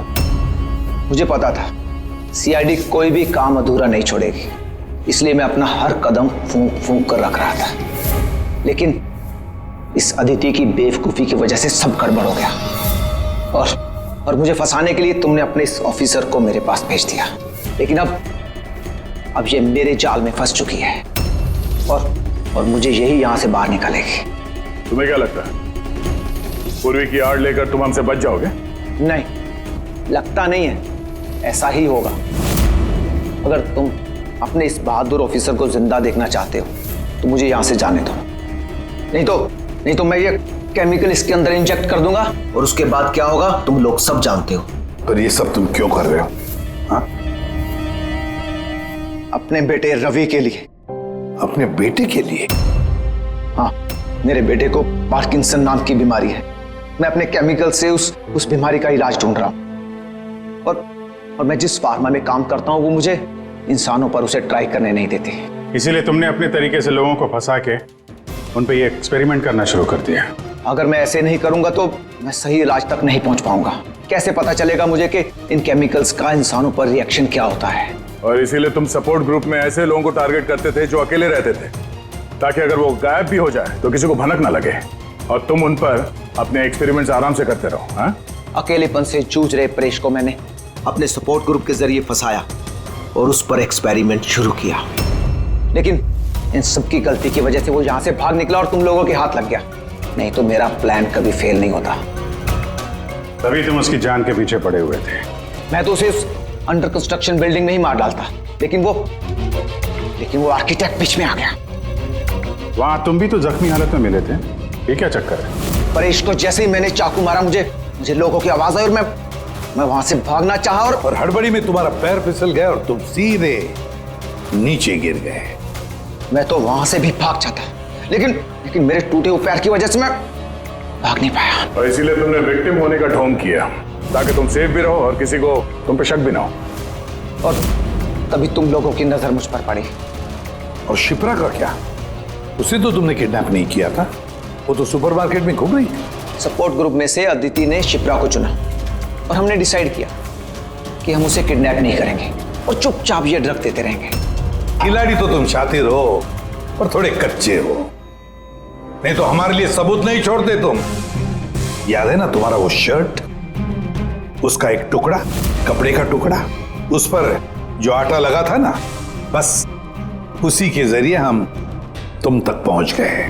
मुझे पता था सीआईडी कोई भी काम अधूरा नहीं छोड़ेगी, इसलिए मैं अपना हर कदम फूंक फूंक कर रख रहा था। लेकिन इस अदिति की बेवकूफी की वजह से सब गड़बड़ हो गया और मुझे फंसाने के लिए तुमने अपने इस ऑफिसर को मेरे पास भेज दिया। लेकिन अब ये मेरे जाल में फंस चुकी है और मुझे यही यहां से बाहर निकालेगी। तुम्हें क्या लगता है पूर्वी की आड़ लेकर तुम हमसे बच जाओगे? नहीं, लगता नहीं है, ऐसा ही होगा। अगर तुम अपने इस बहादुर ऑफिसर को जिंदा देखना चाहते हो तो मुझे यहां से जाने दो, नहीं तो मैं ये केमिकल इसके अंदर इंजेक्ट कर दूंगा और उसके बाद क्या होगा तुम लोग सब जानते हो। पर ये सब तुम क्यों कर रहे हो? हाँ? अपने बेटे रवि के लिए। अपने बेटे के लिए? हाँ, मेरे बेटे को पार्किंसन नाम की बीमारी है। मैं अपने केमिकल से उस बीमारी का इलाज ढूंढ रहा हूं और मैं जिस फार्मा में काम करता हूं वो मुझे इंसानों पर उसे ट्राई करने नहीं देती। इसीलिए तुमने अपने तरीके से लोगों को फंसा के उन पे ये एक्सपेरिमेंट करना शुरू कर दिया। अगर मैं ऐसे नहीं करूंगा तो मैं सही इलाज तक नहीं पहुंच पाऊंगा। कैसे पता चलेगा मुझे कि इन केमिकल्स का इंसानों पर रिएक्शन क्या होता है? और इसीलिए तुम सपोर्ट ग्रुप में ऐसे लोगों को टारगेट करते थे जो अकेले रहते थे, ताकि अगर वो गायब भी हो जाए तो किसी को भनक ना लगे और तुम उन पर अपने एक्सपेरिमेंट्स आराम से करते रहो। हाँ? अकेलेपन से जूझ रहे परेश को मैंने अपने सपोर्ट ग्रुप के जरिए फंसाया और उस पर एक्सपेरिमेंट शुरू किया। लेकिन इन सबकी गलती की वजह से वो यहां से भाग निकला और तुम लोगों के हाथ लग गया। नहीं तो मेरा प्लान कभी फेल नहीं होता। तभी तुम उसकी जान के पीछे पड़े हुए थे। मैं तो उसे अंडर कंस्ट्रक्शन बिल्डिंग में ही मार डालता, लेकिन वो आर्किटेक्ट बीच में आ गया। वहां तुम भी तो जख्मी हालत में मिले थे, ये क्या चक्कर है? परेश को जैसे ही मैंने चाकू मारा मुझे लोगों की आवाज आई और मैं वहां से भागना चाहा और हड़बड़ी में तुम्हारा पैर फिसल गया और तुम सीधे नीचे गिर गए। मैं तो वहां से भी भाग जाता, लेकिन मेरे टूटे हुए पैर की वजह से मैं भाग नहीं पाया। और इसीलिए तुमने विक्टिम होने का ढोंग किया ताकि तुम सेफ भी रहो और किसी को तुम पे शक भी ना हो। और तभी तुम लोगों की नजर मुझ पर पड़ी। और शिप्रा का क्या? उसे तो तुमने किडनैप नहीं किया था, वो तो सुपरमार्केट में घूम रही थी। सपोर्ट ग्रुप में से अदिति ने शिप्रा को चुना और हमने डिसाइड किया कि हम उसे किडनैप नहीं करेंगे और चुपचाप ये ड्रग देते रहेंगे। खिलाड़ी तो तुम शातिर हो और थोड़े कच्चे हो, नहीं तो हमारे लिए सबूत नहीं छोड़ते तुम। याद है ना तुम्हारा वो शर्ट, उसका एक टुकड़ा, कपड़े का टुकड़ा, उस पर जो आटा लगा था ना, बस उसी के जरिए हम तुम तक पहुंच गए।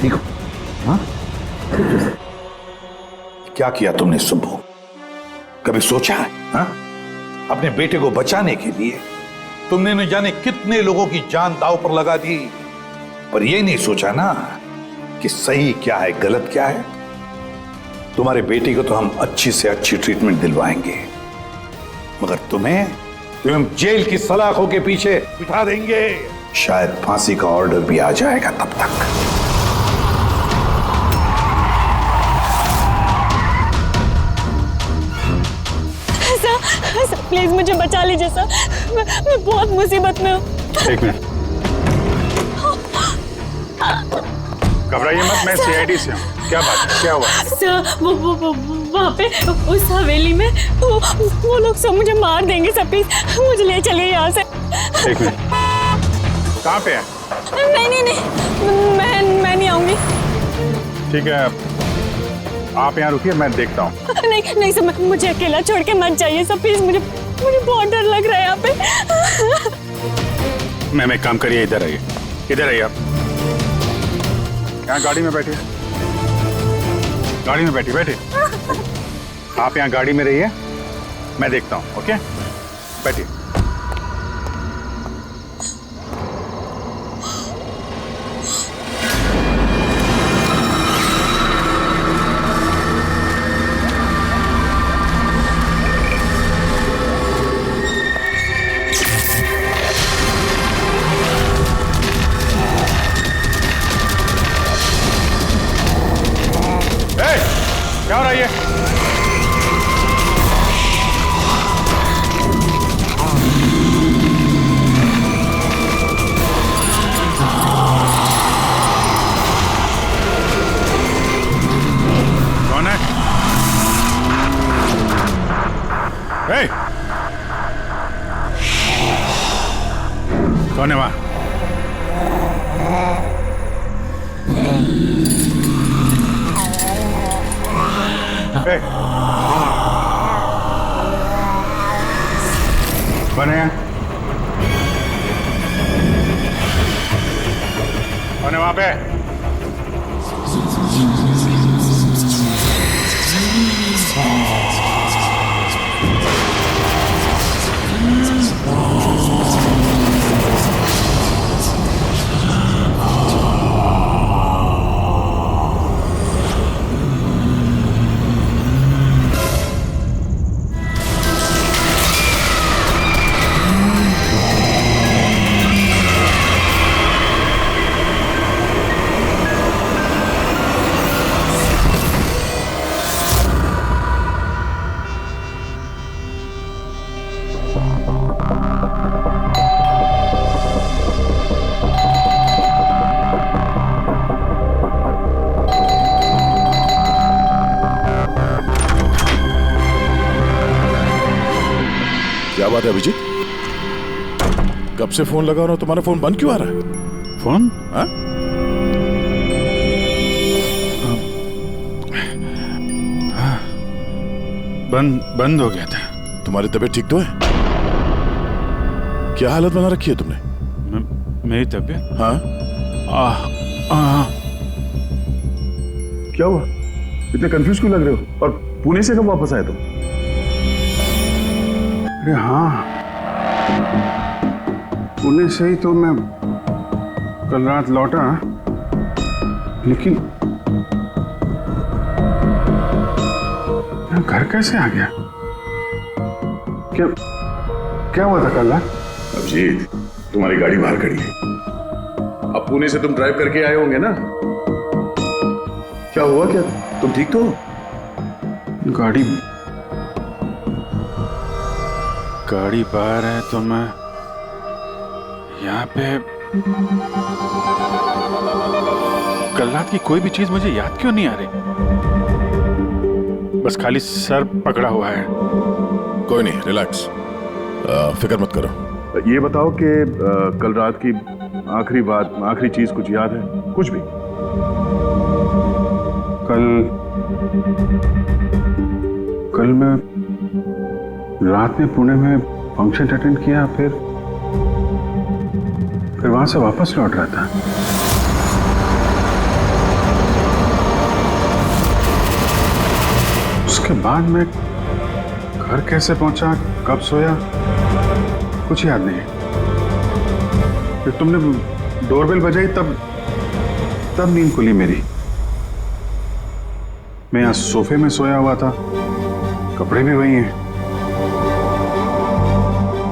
देखो, हाँ? क्या किया तुमने सुब्बू? कभी सोचा है? हाँ? अपने बेटे को बचाने के लिए तुमने न जाने कितने लोगों की जान दांव पर लगा दी, पर यह नहीं सोचा ना कि सही क्या है गलत क्या है। तुम्हारे बेटे को तो हम अच्छी से अच्छी ट्रीटमेंट दिलवाएंगे, मगर तुम्हें जेल की सलाखों के पीछे बिठा देंगे। शायद फांसी का ऑर्डर भी आ जाएगा तब तक। सर प्लीज मुझे बचा लीजिए सर, मैं बहुत मुसीबत में हूँ। एक मिनट, घबराइए मत, मैं सीआईडी से हूँ। क्या बात है, क्या हुआ? सर वो वहाँ पे उस हवेली में वो लोग सब मुझे मार देंगे सर, प्लीज मुझे ले चलिए यहाँ से। एक मिनट, कहाँ पे है? नहीं मैं नहीं आऊंगी। ठीक है, आप यहाँ रुकिए, मैं देखता हूँ। नहीं सर, मुझे अकेला छोड़ के मत जाइए सर, प्लीज मुझे बहुत डर लग रहा है यहाँ पे। मैं एक काम करिए, इधर आइए आप। यहाँ गाड़ी में बैठिए, गाड़ी में बैठिए। आप यहाँ गाड़ी में रहिए, मैं देखता हूँ। ओके, बैठिए। कौन है वहां? कौन है? कौन है वहां पे? क्या बात है अभिजीत? कब से फोन लगा रहा हूं, तुम्हारा फोन बंद क्यों आ रहा है? फोन? हाँ? बंद हो गया था। तुम्हारी तबीयत ठीक तो है? क्या हालत बना रखी है तुमने? मेरी तबीयत? हाँ? क्या हुआ? इतने कंफ्यूज क्यों लग रहे हो? और पुणे से कब वापस आए तुम? अरे हाँ, पुणे से ही तो मैं कल रात लौटा, लेकिन मैं घर कैसे आ गया? क्या हुआ था कल रात? अभिजीत, तुम्हारी गाड़ी बाहर खड़ी है। अब पुणे से तुम ड्राइव करके आए होंगे ना? क्या हुआ? क्या तुम ठीक तो हो? गाड़ी बाहर है तो मैं यहाँ पे कल रात की कोई भी चीज मुझे याद क्यों नहीं आ रही? बस खाली सर पकड़ा हुआ है। कोई नहीं, रिलैक्स, फिक्र मत करो। ये बताओ कि कल रात की आखिरी बात, आखिरी चीज कुछ याद है? कुछ भी? कल मैं रात में पुणे में फंक्शन अटेंड किया, फिर वहां से वापस लौट रहा था। उसके बाद मैं घर कैसे पहुंचा, कब सोया, कुछ याद नहीं। फिर तुमने डोरबेल बजाई, तब नींद खुली मेरी। मैं यहाँ सोफे में सोया हुआ था, कपड़े भी वही हैं।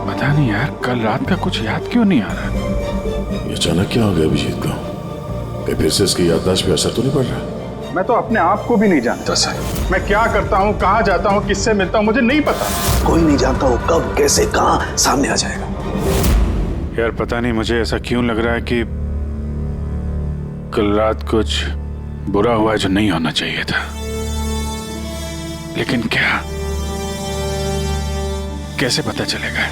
पता नहीं यार, कल रात का कुछ याद क्यों नहीं आ रहा? ये अचानक क्या हो गया अभिजीत को? कहीं फिर से इसकी याददाश्त पे असर तो नहीं पड़ रहा? मैं तो अपने आप को भी नहीं जानता सर। मैं क्या करता हूँ, कहाँ जाता हूँ, किससे मिलता हूँ, मुझे नहीं पता। कोई नहीं जानता वो कब, कैसे, कहाँ सामने आ जाएगा। यार पता नहीं मुझे ऐसा क्यों लग रहा है कि कल रात कुछ बुरा हुआ है जो नहीं होना चाहिए था। लेकिन क्या, कैसे पता चलेगा?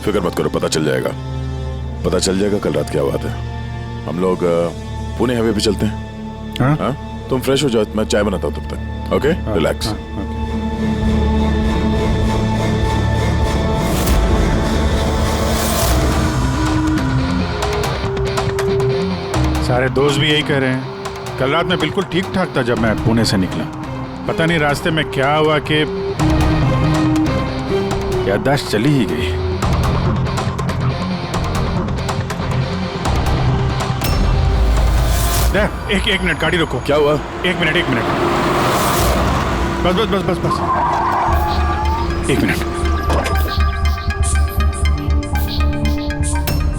फिक्र मत करो, पता चल जाएगा। पता चल जाएगा कल रात क्या बात है। हम लोग पुणे हाईवे पे चलते हैं। हाँ? तुम फ्रेश हो जाओ, मैं चाय बनाता हूँ तब तक। Okay, relax. सारे दोस्त भी यही कह रहे हैं। कल रात में बिल्कुल ठीक ठाक था जब मैं पुणे से निकला। पता नहीं रास्ते में क्या हुआ कि याददाश्त चली ही गई। एक मिनट, गाड़ी रोको। क्या हुआ? एक मिनट। बस। एक मिनट।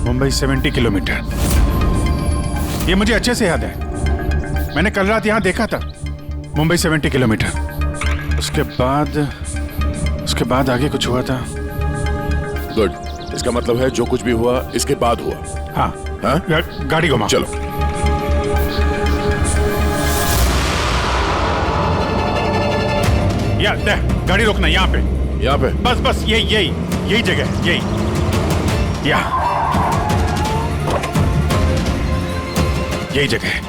मुंबई 70 किलोमीटर, ये मुझे अच्छे से याद है। मैंने कल रात यहां देखा था, मुंबई 70 किलोमीटर। उसके बाद आगे कुछ हुआ था। गुड, इसका मतलब है जो कुछ भी हुआ इसके बाद हुआ। हाँ? गाड़ी घुमाओ। चलो। गाड़ी रोकना यहाँ पे। बस यही जगह, यही जगह है।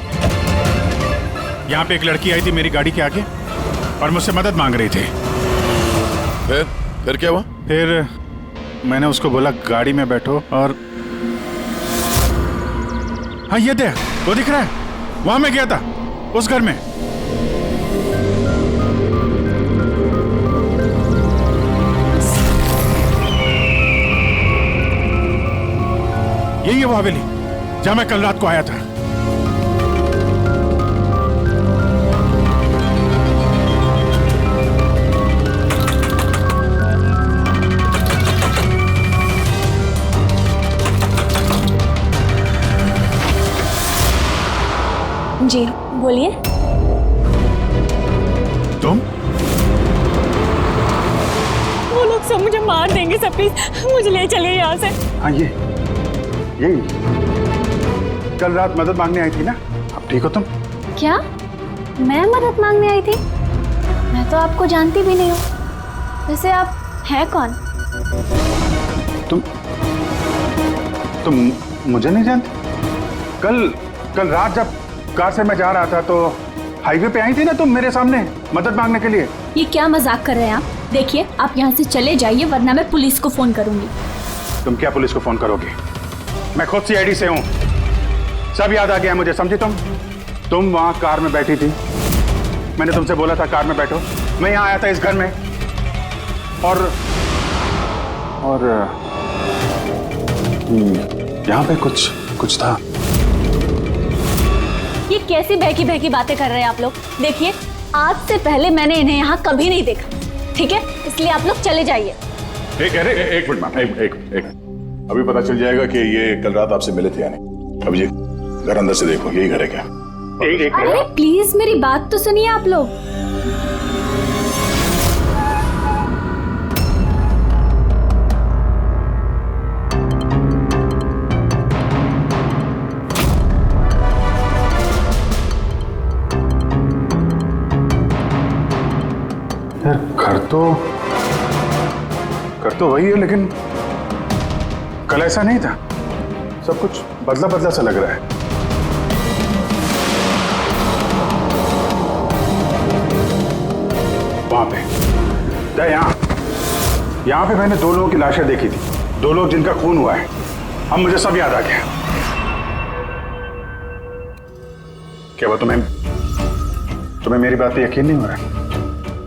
यहाँ पे एक लड़की आई थी मेरी गाड़ी के आगे और मुझसे मदद मांग रही थी। फिर क्या हुआ? फिर मैंने उसको बोला गाड़ी में बैठो और हाँ ये देख, वो दिख रहा है, वहां मैं गया था उस घर में। यही है वो हवेली जहां मैं कल रात को आया था। जी बोलिए। तुम? वो लोग सब मुझे मार देंगे सर, प्लीज मुझे ले चलिए यहाँ से। हाँ यही कल रात मदद मांगने आई थी ना, अब ठीक हो तुम? क्या मैं मदद मांगने आई थी? मैं तो आपको जानती भी नहीं हूँ। वैसे आप हैं कौन? तुम मुझे नहीं जानते? कल रात जब कार से मैं जा रहा था तो हाईवे पे आई थी ना तुम मेरे सामने मदद मांगने के लिए। ये क्या मजाक कर रहे हैं आप? देखिए आप यहाँ से चले जाइए वरना मैं पुलिस को फोन करूंगी। तुम क्या पुलिस को फोन करोगे? मैं खुद सीआईडी से हूँ, सब याद आ गया मुझे, समझी तुम वहां कार में बैठी थी, मैंने तुमसे बोला था कार में बैठो, मैं यहाँ आया था इस घर में और यहाँ पे कुछ था। ये कैसी बहकी बहकी बातें कर रहे हैं आप लोग? देखिए आज से पहले मैंने इन्हें यहाँ कभी नहीं देखा, ठीक है? इसलिए आप लोग चले जाइए। एक मिनट मैम, एक अभी पता चल जाएगा कि ये कल रात आपसे मिले थे या नहीं। अब ये घर अंदर से देखो, यही घर है क्या? अरे प्लीज मेरी बात तो सुनिए आप लोग। यार घर तो वही है, लेकिन कल ऐसा नहीं था, सब कुछ बदला बदला सा लग रहा है। वहां पे यहाँ पे मैंने 2 लोगों की लाशें देखी थी, 2 लोग जिनका खून हुआ है। अब मुझे सब याद आ गया। क्या वो तुम्हें मेरी बात पे यकीन नहीं हो रहा?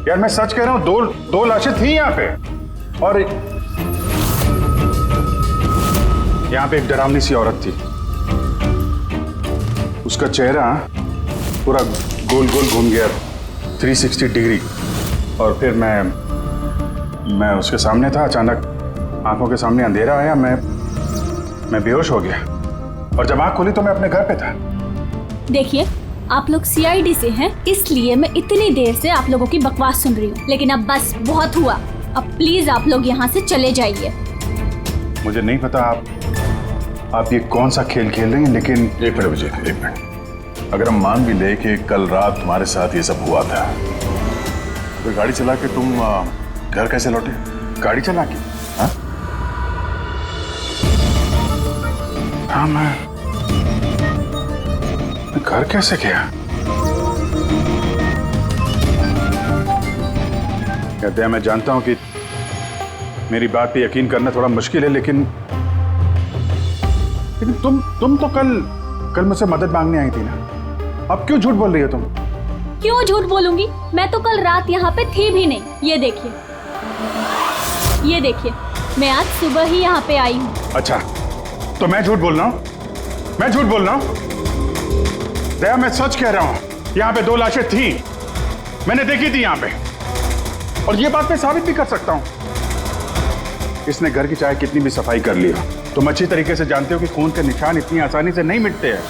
यार मैं सच कह रहा हूं, 2 लाशें थी यहाँ पे और यहाँ पे एक डरावनी सी औरत थी, उसका चेहरा पूरा गोल गोल घूम गया 360 डिग्री और फिर मैं उसके सामने था, अचानक आंखों के सामने अंधेरा आया, मैं बेहोश हो गया और जब आंख खुली तो मैं अपने घर पे था। देखिए आप लोग सीआईडी से हैं, इसलिए मैं इतनी देर से आप लोगों की बकवास सुन रही हूँ, लेकिन अब बस बहुत हुआ। अब प्लीज आप लोग यहाँ से चले जाइए। मुझे नहीं पता आप ये कौन सा खेल खेल रही हैं, लेकिन एक मिनट विजय, एक मिनट। अगर हम मान भी ले कि कल रात तुम्हारे साथ ये सब हुआ था, तो गाड़ी चला के तुम घर कैसे लौटे? गाड़ी चला के? हाँ मैं घर कैसे गया? कहते हैं, मैं जानता हूं कि मेरी बात पे यकीन करना थोड़ा मुश्किल है, लेकिन तुम तो कल मुझसे मदद मांगने आई थी ना, अब क्यों झूठ बोल रही हो तुम? क्यों झूठ बोलूंगी? मैं तो कल रात यहाँ पे थी भी नहीं। ये देखिए मैं आज सुबह ही यहाँ पे आई हूँ। अच्छा तो मैं झूठ बोल रहा हूँ? दया मैं सच कह रहा हूँ, यहाँ पे 2 लाशें थी, मैंने देखी थी यहाँ पे, और ये बात मैं साबित भी कर सकता हूँ। इसने घर की चाहे कितनी भी सफाई कर ली हो, तुम अच्छी तरीके से जानते हो कि खून के निशान इतनी आसानी से नहीं मिटते हैं।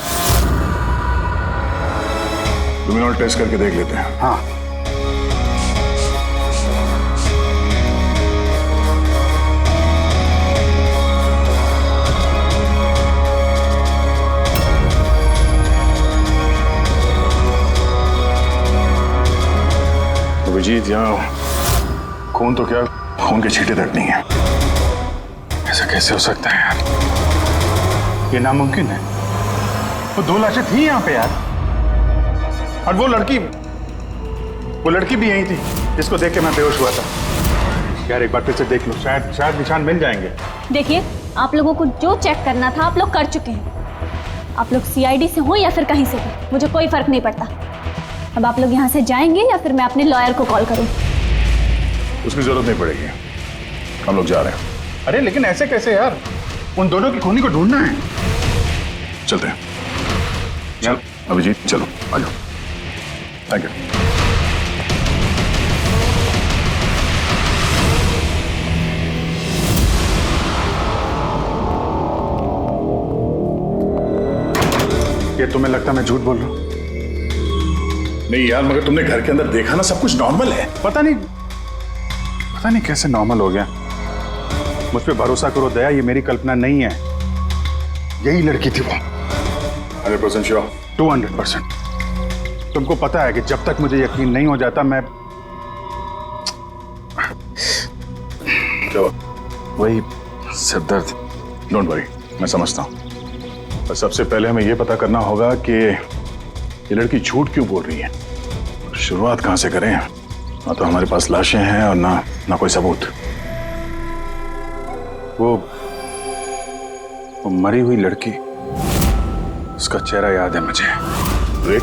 लुमिनॉल टेस्ट करके देख लेते हैं। हाँ अभिजीत, यहाँ खून तो क्या, खून के छींटे तक नहीं है। ऐसा कैसे हो सकता है यार? ये नामुमकिन है। वो 2 लाशें थी यहाँ पे यार, और वो लड़की भी यही थी जिसको देख के मैं बेहोश हुआ था। यार एक बार फिर से देख लो, शायद निशान मिल जाएंगे। देखिए, आप लोगों को जो चेक करना था आप लोग कर चुके हैं। आप लोग सीआईडी से हो या फिर कहीं से भी, मुझे कोई फर्क नहीं पड़ता। अब आप लोग यहाँ से जाएंगे या फिर मैं अपने लॉयर को कॉल करूँ? उसकी जरूरत नहीं पड़ेगी, हम लोग जा रहे हैं। अरे लेकिन ऐसे कैसे यार, उन दोनों की खूनी को ढूंढना है। चलते हैं। चल अभिजीत, चलो आ जाओ। Thank you. ये तुम्हें लगता मैं झूठ बोल रहा हूं? नहीं यार, मगर तुमने घर के अंदर देखा ना, सब कुछ नॉर्मल है। पता नहीं कैसे नॉर्मल हो गया। मुझ पे भरोसा करो दया, ये मेरी कल्पना नहीं है। यही लड़की थी वो। 100% श्योर, 200%। तुमको पता है कि जब तक मुझे यकीन नहीं हो जाता मैं वही सिर दर्द। डोंट वरी, मैं समझता हूँ। पर सबसे पहले हमें यह पता करना होगा कि ये लड़की झूठ क्यों बोल रही है। शुरुआत कहां से करें? ना तो हमारे पास लाशें हैं और ना कोई सबूत। वो मरी हुई लड़की, उसका चेहरा याद है मुझे। वेट,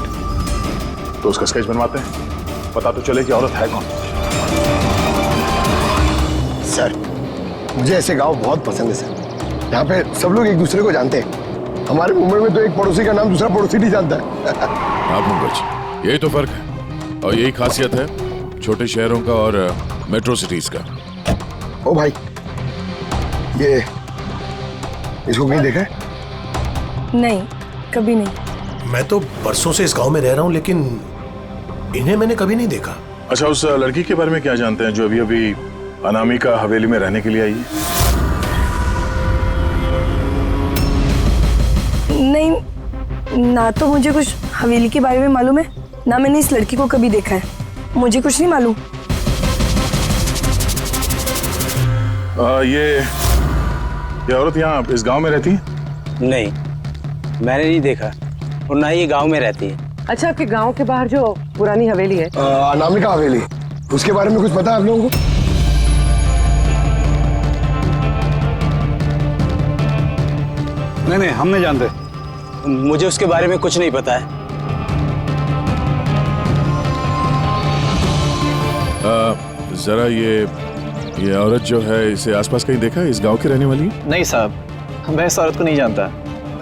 तो उसका स्केच बनवाते हैं, पता तो चले कि औरत है कौन। सर, मुझे ऐसे गांव बहुत पसंद है सर। यहाँ पे सब लोग एक दूसरे को जानते हैं। हमारे मुंबई में तो एक पड़ोसी का नाम दूसरा पड़ोसी नहीं जानता है। हाँ पंकज, यही तो फर्क है और यही खासियत है छोटे शहरों का और मेट्रो सिटीज का। ओ भाई, ये इसको कहीं देखा है? नहीं, कभी नहीं। मैं तो बरसों से इस गांव में रह रहा हूँ, लेकिन इन्हें मैंने कभी नहीं देखा। अच्छा, उस लड़की के बारे में क्या जानते हैं जो अभी अभी अनामिका हवेली में रहने के लिए आई है? नहीं, ना तो मुझे कुछ हवेली के बारे में मालूम है, ना मैंने इस लड़की को कभी देखा है। मुझे कुछ नहीं मालूम। ये औरत यहाँ इस गांव में रहती है? नहीं, मैंने नहीं देखा और ना ही ये गांव में रहती है। अच्छा, आपके गांव के बाहर जो पुरानी हवेली है, अनामिका हवेली, उसके बारे में कुछ पता है आप लोगों को? नहीं, हम नहीं जानते। मुझे उसके बारे में कुछ नहीं पता है। जरा ये औरत जो है, इसे आसपास कहीं देखा है? इस गांव की रहने वाली है? नहीं साहब, मैं इस औरत को नहीं जानता।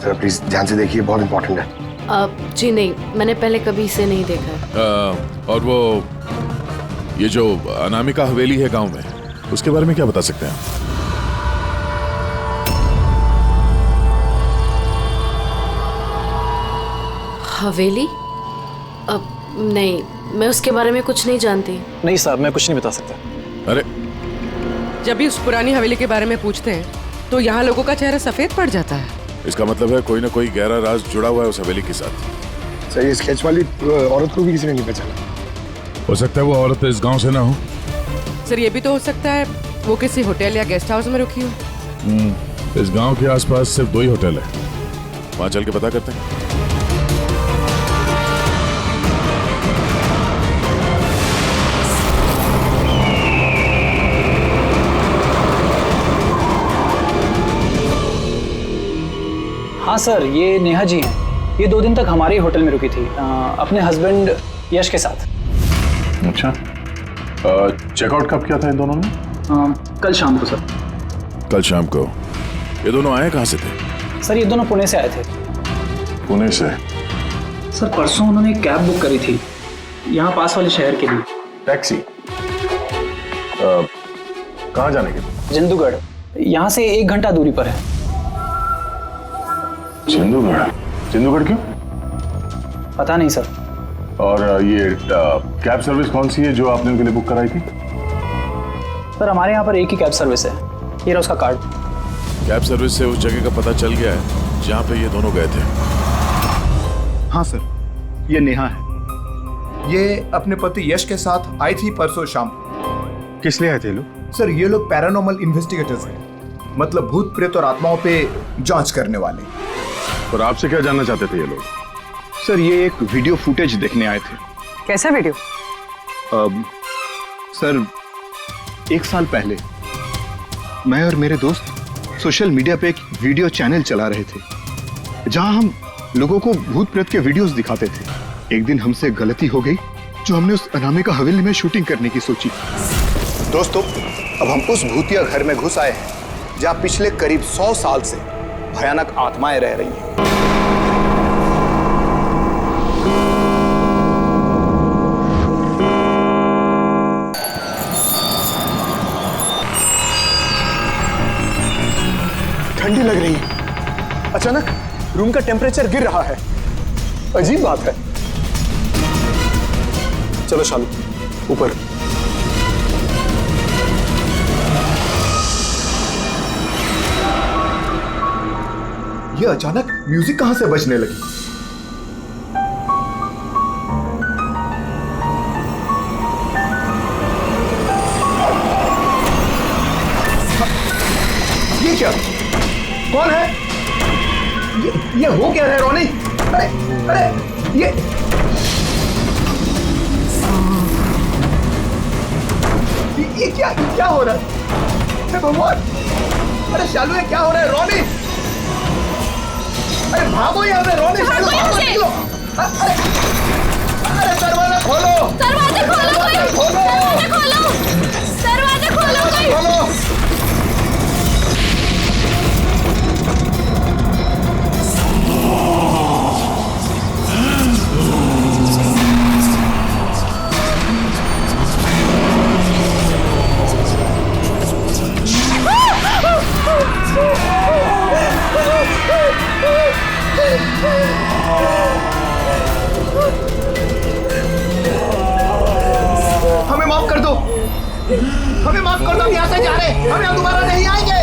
सर प्लीज ध्यान से देखिए, बहुत इंपॉर्टेंट है। जी नहीं, मैंने पहले कभी इसे नहीं देखा। और वो ये जो अनामिका हवेली है गांव में, उसके बारे में क्या बता सकते हैं? हवेली? नहीं, मैं उसके बारे में कुछ नहीं जानती। नहीं साहब, मैं कुछ नहीं बता सकता। अरे, जब भी उस पुरानी हवेली के बारे में पूछते हैं तो यहाँ लोगों का चेहरा सफेद पड़ जाता है। इसका मतलब है कोई ना कोई गहरा राज जुड़ा हुआ है उस हवेली के साथ। सर, ये स्केच वाली औरत को भी किसी ने नहीं पहचाना। हो सकता है वो औरत इस गांव से ना हो। सर, ये भी तो हो सकता है वो किसी होटल या गेस्ट हाउस में रुकी हो। इस गांव के आसपास सिर्फ 2 ही होटल है, वहां चल के पता करते हैं। हाँ सर, ये नेहा जी हैं। ये 2 दिन तक हमारे ही होटल में रुकी थी, अपने हस्बैंड यश के साथ। अच्छा, चेकआउट कब किया था इन दोनों ने? कल शाम को सर। कल शाम को? ये दोनों आए कहाँ से थे? सर, ये दोनों पुणे से आए थे। पुणे से? सर, परसों उन्होंने एक कैब बुक करी थी यहाँ पास वाले शहर के लिए। टैक्सी? कहाँ जाने के लिए? जिंदूगढ़, यहाँ से 1 घंटा दूरी पर है। जिंदूगढ़? जिंदूगढ़ क्यों? पता नहीं सर। और ये कैब सर्विस कौन सी है जो आपने उनके लिए बुक कराई थी? सर, हमारे यहाँ पर एक ही कैब सर्विस है। ये रहा उसका कार्ड। कैब सर्विस से उस जगह का पता चल गया है जहाँ पे ये दोनों गए थे? हाँ सर, ये नेहा है। ये अपने पति यश के साथ आई थी परसों शाम। किस लिए आए थे लोग? सर, ये लोग पैरानॉर्मल इन्वेस्टिगेटर्स हैं। मतलब भूत प्रेत और आत्माओं पे जांच करने वाले। और आपसे क्या जानना चाहते थे ये लोग? सर ये एक वीडियो फुटेज देखने आए थे। कैसा वीडियो? सर 1 साल पहले मैं और मेरे दोस्त सोशल मीडिया पे एक वीडियो चैनल चला रहे थे जहां हम लोगों को भूत प्रेत के वीडियोस दिखाते थे। एक दिन हमसे गलती हो गई जो हमने उस अनामिका हवेली में शूटिंग करने की सोची। दोस्तों अब हम उस भूतिया घर में घुस आए हैं जहां पिछले करीब 100 साल से भयानक आत्माएं रह रही हैं। ठंडी लग रही है। अचानक रूम का टेम्परेचर गिर रहा है। अजीब बात है। चलो शालू ऊपर। ये अचानक म्यूजिक कहां से बजने लगी? ये क्या? कौन है? ये हो क्या रहा है रोनी? अरे ये क्या हो रहा है? हे भगवान! अरे शालू ये क्या हो रहा है? रोनी अरे भागो यहाँ से! रोनी शालू भागो, निकलो! अरे दरवाजा खोलो! दरवाजा खोलो! दरवाजा खोलो! दरवाजा खोलो! हमें माफ कर दो, हमें माफ कर दो। हम यहाँ से जा रहे हैं, हम यहाँ दोबारा नहीं आएंगे।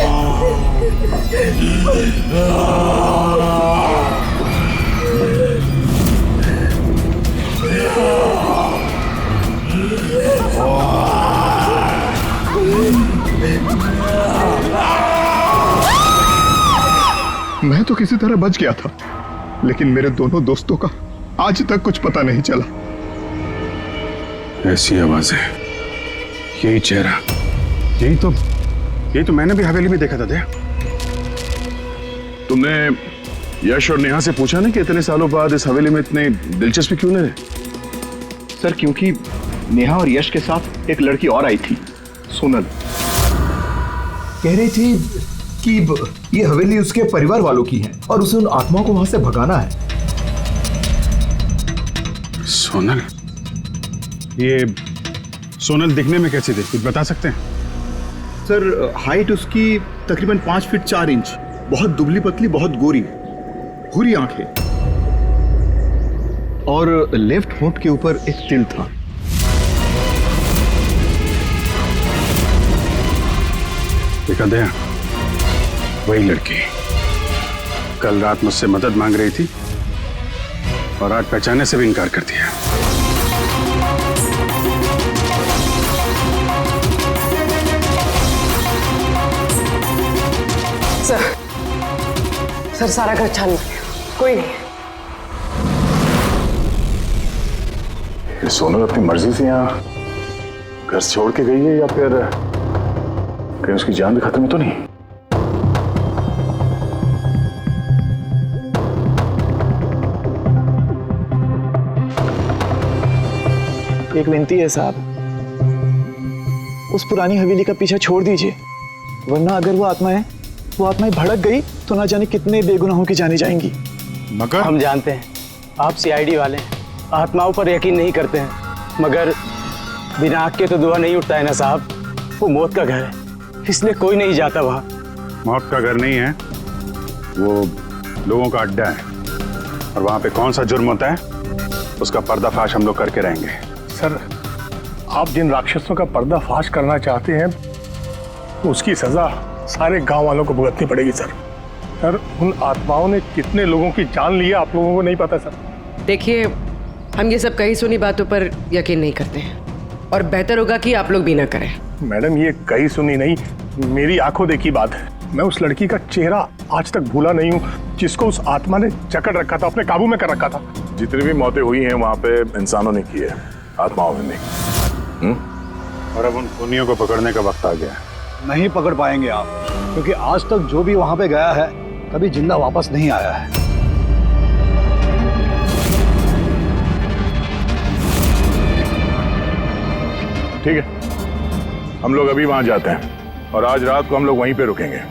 मैं तो किसी तरह बच गया था, लेकिन मेरे दोनों दोस्तों का आज तक कुछ पता नहीं चला। ऐसी आवाजें, यही चेहरा, यही तो मैंने भी हवेली में देखा था। दया, तुमने यश और नेहा से पूछा ना कि इतने सालों बाद इस हवेली में इतने दिलचस्पी क्यों नहीं? सर क्योंकि नेहा और यश के साथ एक लड़की और आई थी, सोनल। कह रही थी कि ये हवेली उसके परिवार वालों की है और उसे उन आत्माओं को वहां से भगाना है। सोनल? ये सोनल दिखने में कैसी थी, कुछ बता सकते हैं? सर हाइट उसकी तकरीबन 5 फीट 4 इंच, बहुत दुबली पतली, बहुत गोरी, भूरी आंखें और लेफ्ट होंठ के ऊपर एक तिल था। देखा दया, वही लड़की कल रात मुझसे मदद मांग रही थी और आज पहचानने से भी इनकार कर दिया। सर सारा घर छान लिया, कोई नहीं। ये सोनल अपनी मर्जी से यहाँ घर छोड़ के गई है या फिर कहीं उसकी जान भी खत्म तो नहीं? एक विनती है साहब, उस पुरानी हवेली का पीछा छोड़ दीजिए, वरना अगर वो आत्माएं भड़क गई तो ना जाने कितने बेगुनाहों की जानी जाएंगी। मगर हम जानते हैं आप सीआईडी वाले हैं, आत्माओं पर यकीन नहीं करते हैं, मगर बिना आग के तो धुआं नहीं उठता है ना साहब। वो मौत का घर है, इसलिए कोई नहीं जाता वहाँ। मौत का घर नहीं है, वो लोगों का अड्डा है और वहाँ पे कौन सा जुर्म होता है उसका पर्दाफाश हम लोग करके रहेंगे। सर आप जिन राक्षसों का पर्दाफाश करना चाहते हैं उसकी सजा सारे गांव वालों को भुगतनी पड़ेगी सर। सर उन आत्माओं ने कितने लोगों की जान ली है आप लोगों को नहीं पता सर। देखिए हम ये सब कही सुनी बातों पर यकीन नहीं करते हैं और बेहतर होगा कि आप लोग भी ना करें। मैडम ये कही सुनी नहीं, मेरी आंखों देखी बात है। मैं उस लड़की का चेहरा आज तक भूला नहीं हूँ जिसको उस आत्मा ने जकड़ रखा था, अपने काबू में कर रखा था। जितनी भी मौतें हुई हैं वहां पे इंसानों ने की है, आत्माओं ने नहीं। और अब उन खूनियों को पकड़ने का वक्त आ गया है। नहीं पकड़ पाएंगे आप, क्योंकि आज तक जो भी वहां पे गया है कभी जिंदा वापस नहीं आया है। ठीक है, हम लोग अभी वहां जाते हैं और आज रात को हम लोग वहीं पे रुकेंगे।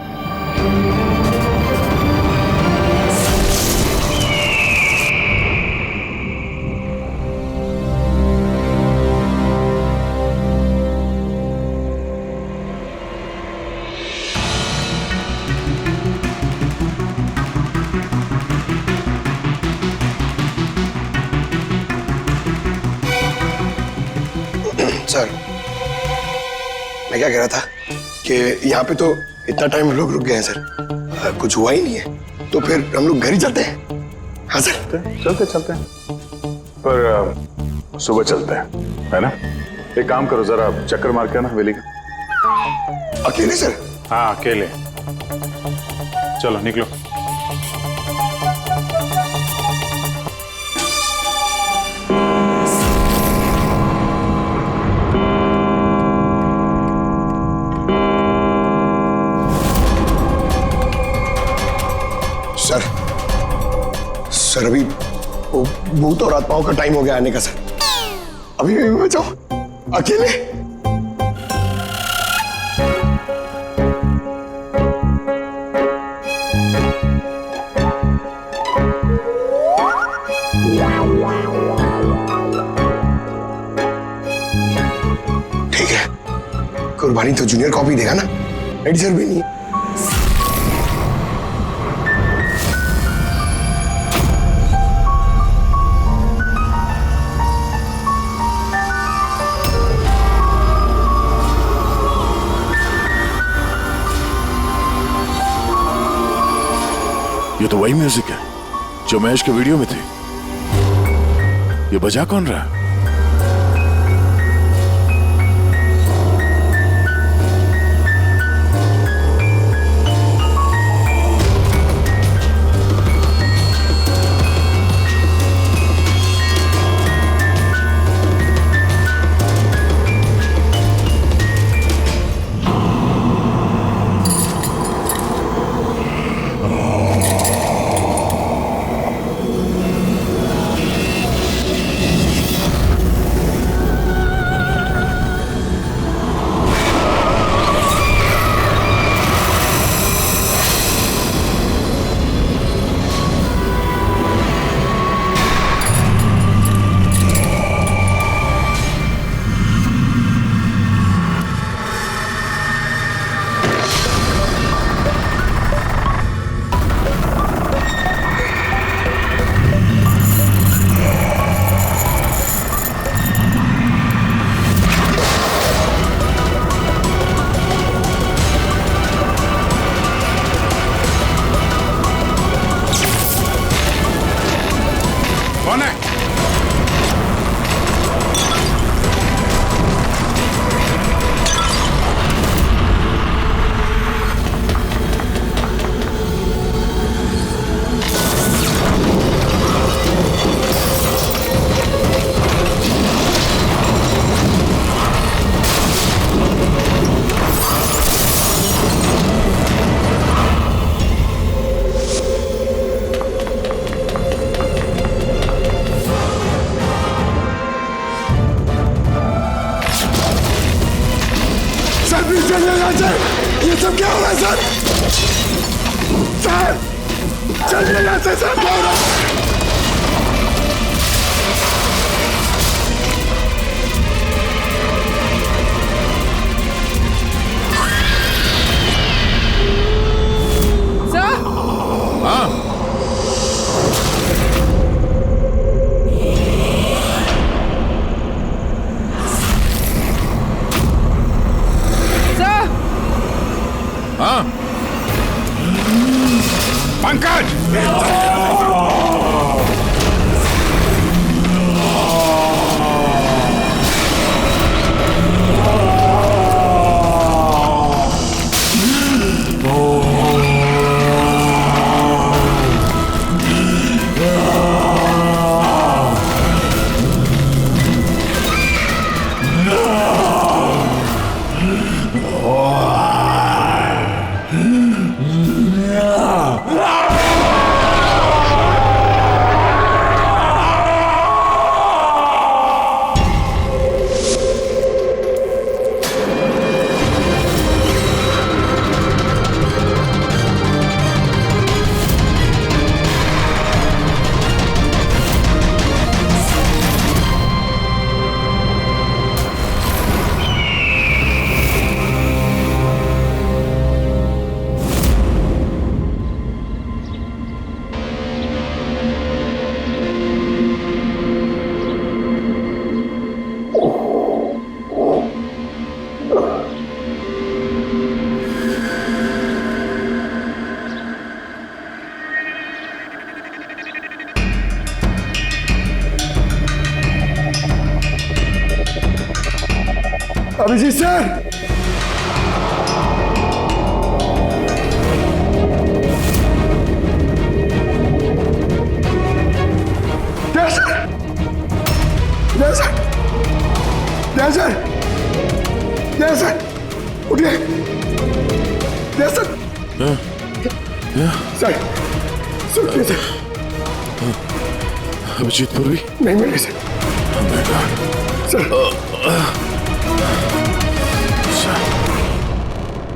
सर, मैं क्या कह रहा था कि यहाँ पे तो इतना टाइम लोग रुक गए हैं सर, कुछ हुआ ही नहीं है, तो फिर हम लोग घर ही चलते हैं। हाँ सर, चलते हैं, पर सुबह चलते हैं, है ना? एक काम करो, जरा चक्कर मार के ना हवेली का। अकेले सर? हाँ अकेले, चलो निकलो। सर अभी वो भूत और आत्माओं का टाइम हो गया आने का सर, अभी भी बचाओ अकेले। ठीक है, कुर्बानी तो जूनियर कॉपी देगा ना, एडिटर भी नहीं। ये तो वही म्यूजिक है जो महेश के वीडियो में थी। ये बजा कौन रहा है? ये सब क्या हो रहा है सर? सर चलिए यहाँ से सर, क्या हो रहा है? पंकज! अभिजीत सर, सर उठिए। सर सर अभिजीत पूर्वी नहीं मिले सर। सर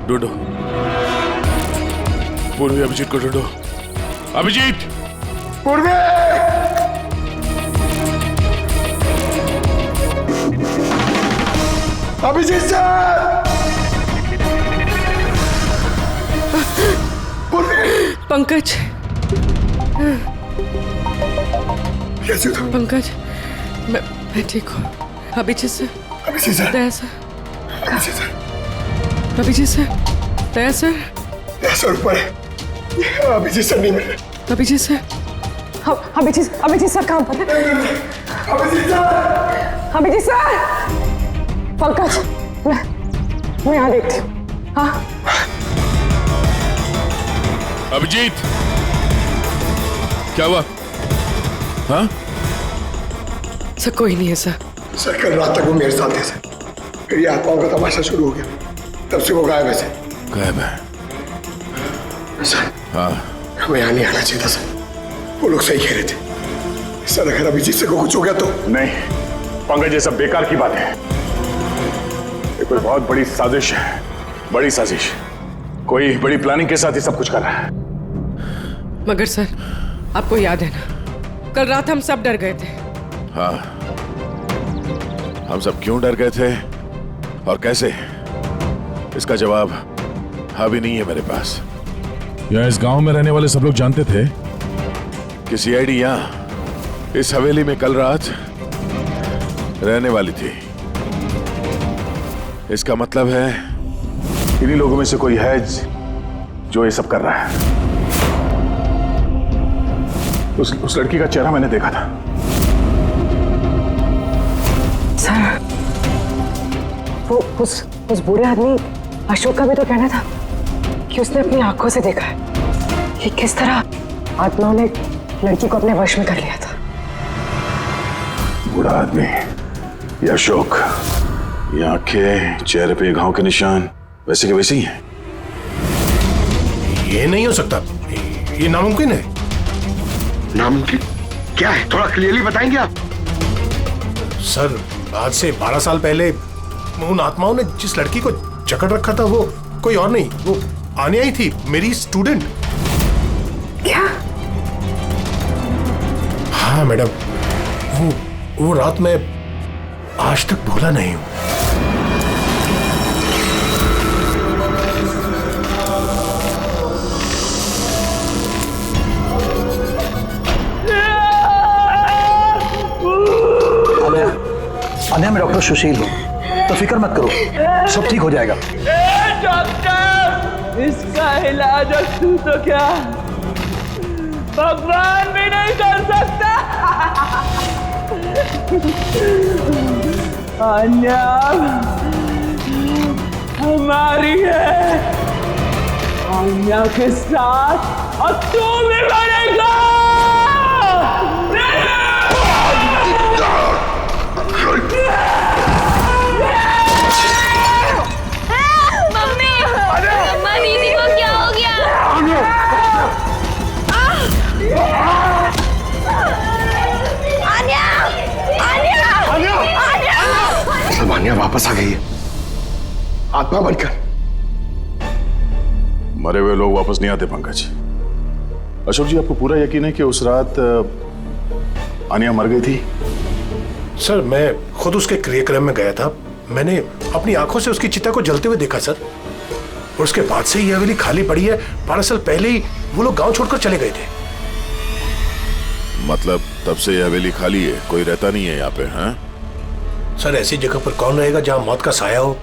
ढूंढो पूर्वी, अभिजीत को ढूंढो। अभिजीत पूर्वी, अभिजीत सर, पंकज, कैसे हो पंकज? मैं ठीक हूँ। Abhijeet sir, Abhijeet sir, Daya sir, Abhijeet sir, Abhijeet sir, Daya sir, ऊपर है। अभिजीत सर नहीं मिल रहे। अभिजीत सर, अभिजीत सर कहाँ पर है? अभिजीत सर, अभिजीत सर, पंकज, मैं यहाँ देखती हूँ। हाँ अभिजीत, क्या हुआ? हाँ सर कोई नहीं है सर। सर कल रात तक वो मेरे साथ थे सर, फिर ये आत्माओं का तमाशा शुरू हो गया, तब से वो गायब है सर। गायब है? सर हाँ, हमें यहाँ नहीं आना चाहिए था सर, वो लोग सही कह रहे थे सर। अगर अभिजीत से को कुछ हो गया तो? नहीं पंकज, ये सब बेकार की बात है। ये कोई बहुत बड़ी साजिश है, बड़ी साजिश। कोई बड़ी प्लानिंग के साथ ही सब कुछ कर रहा है। मगर सर आपको याद है ना, कल रात हम सब डर गए थे। हाँ, हम सब क्यों डर गए थे और कैसे, इसका जवाब अभी नहीं है मेरे पास। या इस गांव में रहने वाले सब लोग जानते थे कि सीआईडी यहाँ इस हवेली में कल रात रहने वाली थी। इसका मतलब है इन्हीं लोगों में से कोई है जो ये सब कर रहा है। उस लड़की का चेहरा मैंने देखा था। सर वो उस बूढ़े आदमी अशोक का भी तो कहना था कि उसने अपनी आंखों से देखा है कि किस तरह आत्माओं ने लड़की को अपने वश में कर लिया था। बूढ़ा आदमी, ये अशोक, ये आंखें, चेहरे पे घाव के निशान वैसे के वैसे ही हैं। ये नहीं हो सकता, ये नामुमकिन है। नामुमकिन क्या है, थोड़ा क्लियरली बताएंगे आप? सर आज से 12 साल पहले उन आत्माओं ने जिस लड़की को जकड़ रखा था वो कोई और नहीं, वो आनिया ही थी, मेरी स्टूडेंट। क्या? हाँ मैडम, वो रात मैं आज तक भूला नहीं हूं। अनया, मैं डॉक्टर सुशील हूँ, तो फिक्र मत करो, सब ठीक हो जाएगा। डॉक्टर, इसका इलाज तू तो क्या भगवान भी नहीं कर सकता। अन्या हमारी है, अन्या के साथ और तू भी मरेगा। मम्मी, अम्मा दीदी को क्या हो गया? सब आनिया वापस आ गई है, आत्मा बनकर। मरे हुए लोग वापस नहीं आते पंकज। अशोक जी, आपको पूरा यकीन है कि उस रात आनिया मर गई थी? सर मैं खुद उसके क्रियाक्रम में गया था, मैंने अपनी आंखों से उसकी चिता को जलते हुए देखा सर। और उसके बाद से ये हवेली खाली पड़ी है। 12 साल पहले ही वो लोग गांव छोड़कर चले गए थे। मतलब तब से यह हवेली खाली है, कोई रहता नहीं है यहाँ पे? हैं सर ऐसी जगह पर कौन रहेगा जहां मौत का साया हो?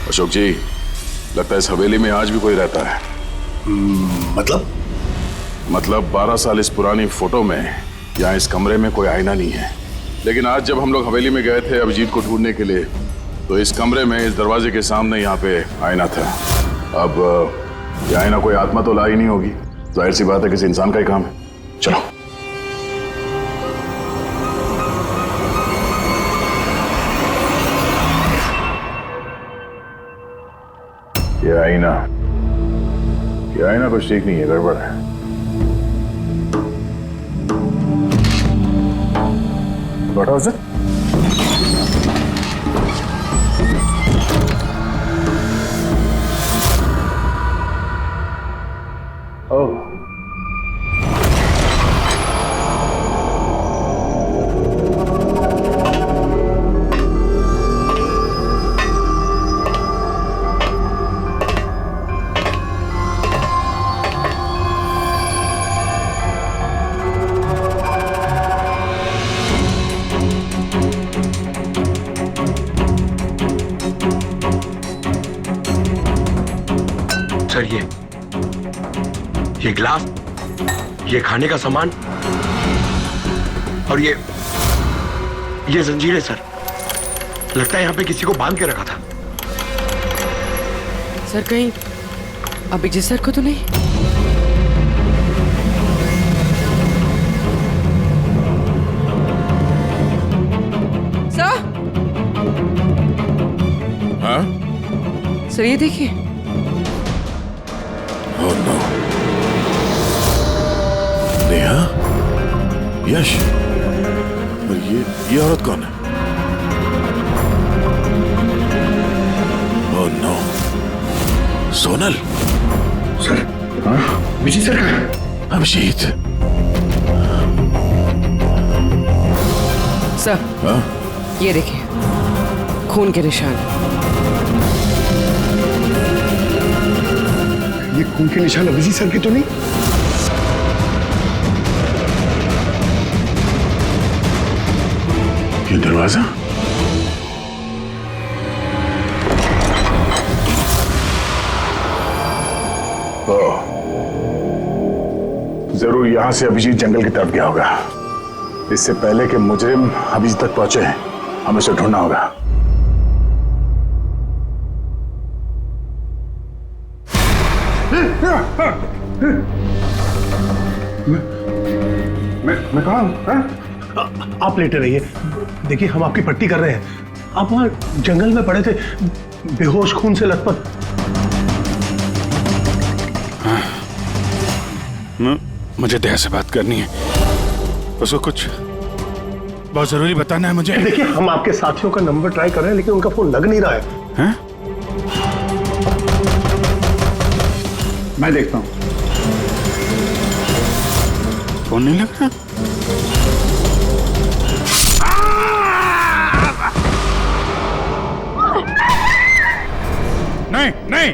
अशोक जी, लगता है इस हवेली में आज भी कोई रहता है। मतलब 12 साल इस पुरानी फोटो में यहाँ इस कमरे में कोई आईना नहीं है, लेकिन आज जब हम लोग हवेली में गए थे अभिजीत को ढूंढने के लिए, तो इस कमरे में इस दरवाजे के सामने यहाँ पे आईना था। अब ये आईना कोई आत्मा तो ला ही नहीं होगी, जाहिर सी बात है किसी इंसान का ही काम है। चलो। ये आईना कुछ ठीक नहीं है, गड़बड़ है। What was it? Oh. Sir ये ग्लास, ये खाने का सामान और ये जंजीरें सर, लगता है यहाँ पे किसी को बांध के रखा था। सर कहीं अभिजीत सर को तो नहीं? सर? हाँ? सर ये देखिए। Oh no. नेहा, यश, और ये औरत कौन है? Oh no. सोनल। सर, हाँ? अभिजीत सर कहाँ है? अभिजीत। सर, हाँ? ये देखिए, खून के निशान। ये खून के निशान अभिजीत सर के तो नहीं? ये दरवाजा? जरूर यहां से अभिजीत जंगल की तरफ गया होगा। इससे पहले कि मुजरिम अभिजीत तक पहुंचे, हमें उसे ढूंढना होगा। मैं कहा हूं? आप लेटे रहिए, देखिए हम आपकी पट्टी कर रहे हैं। आप वहां जंगल में पड़े थे, बेहोश, खून से लथपथ। मुझे दया से बात करनी है, उसको कुछ बहुत जरूरी बताना है मुझे। देखिए हम आपके साथियों का नंबर ट्राई कर रहे हैं, लेकिन उनका फोन लग नहीं रहा है। हैं? मैं देखता हूं। फोन नहीं लग रहा? नहीं नहीं,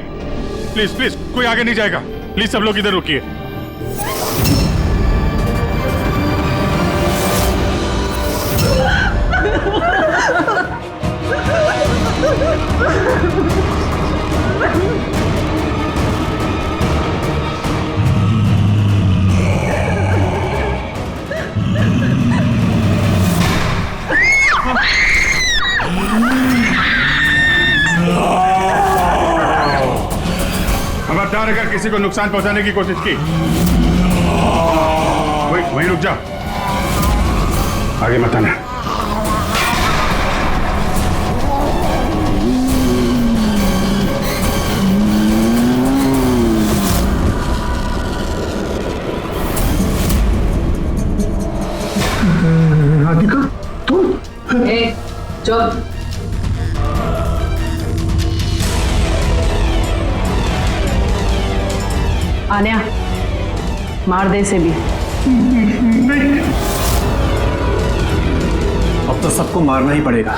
प्लीज प्लीज, कोई आगे नहीं जाएगा। प्लीज सब लोग इधर रुकिए। खबरदार अगर किसी को नुकसान पहुंचाने की कोशिश की, वहीं रुक जा, आगे मत आना। राधिका तुम? चुप। आन्या, मार दे इसे भी। अब तो सबको मारना ही पड़ेगा।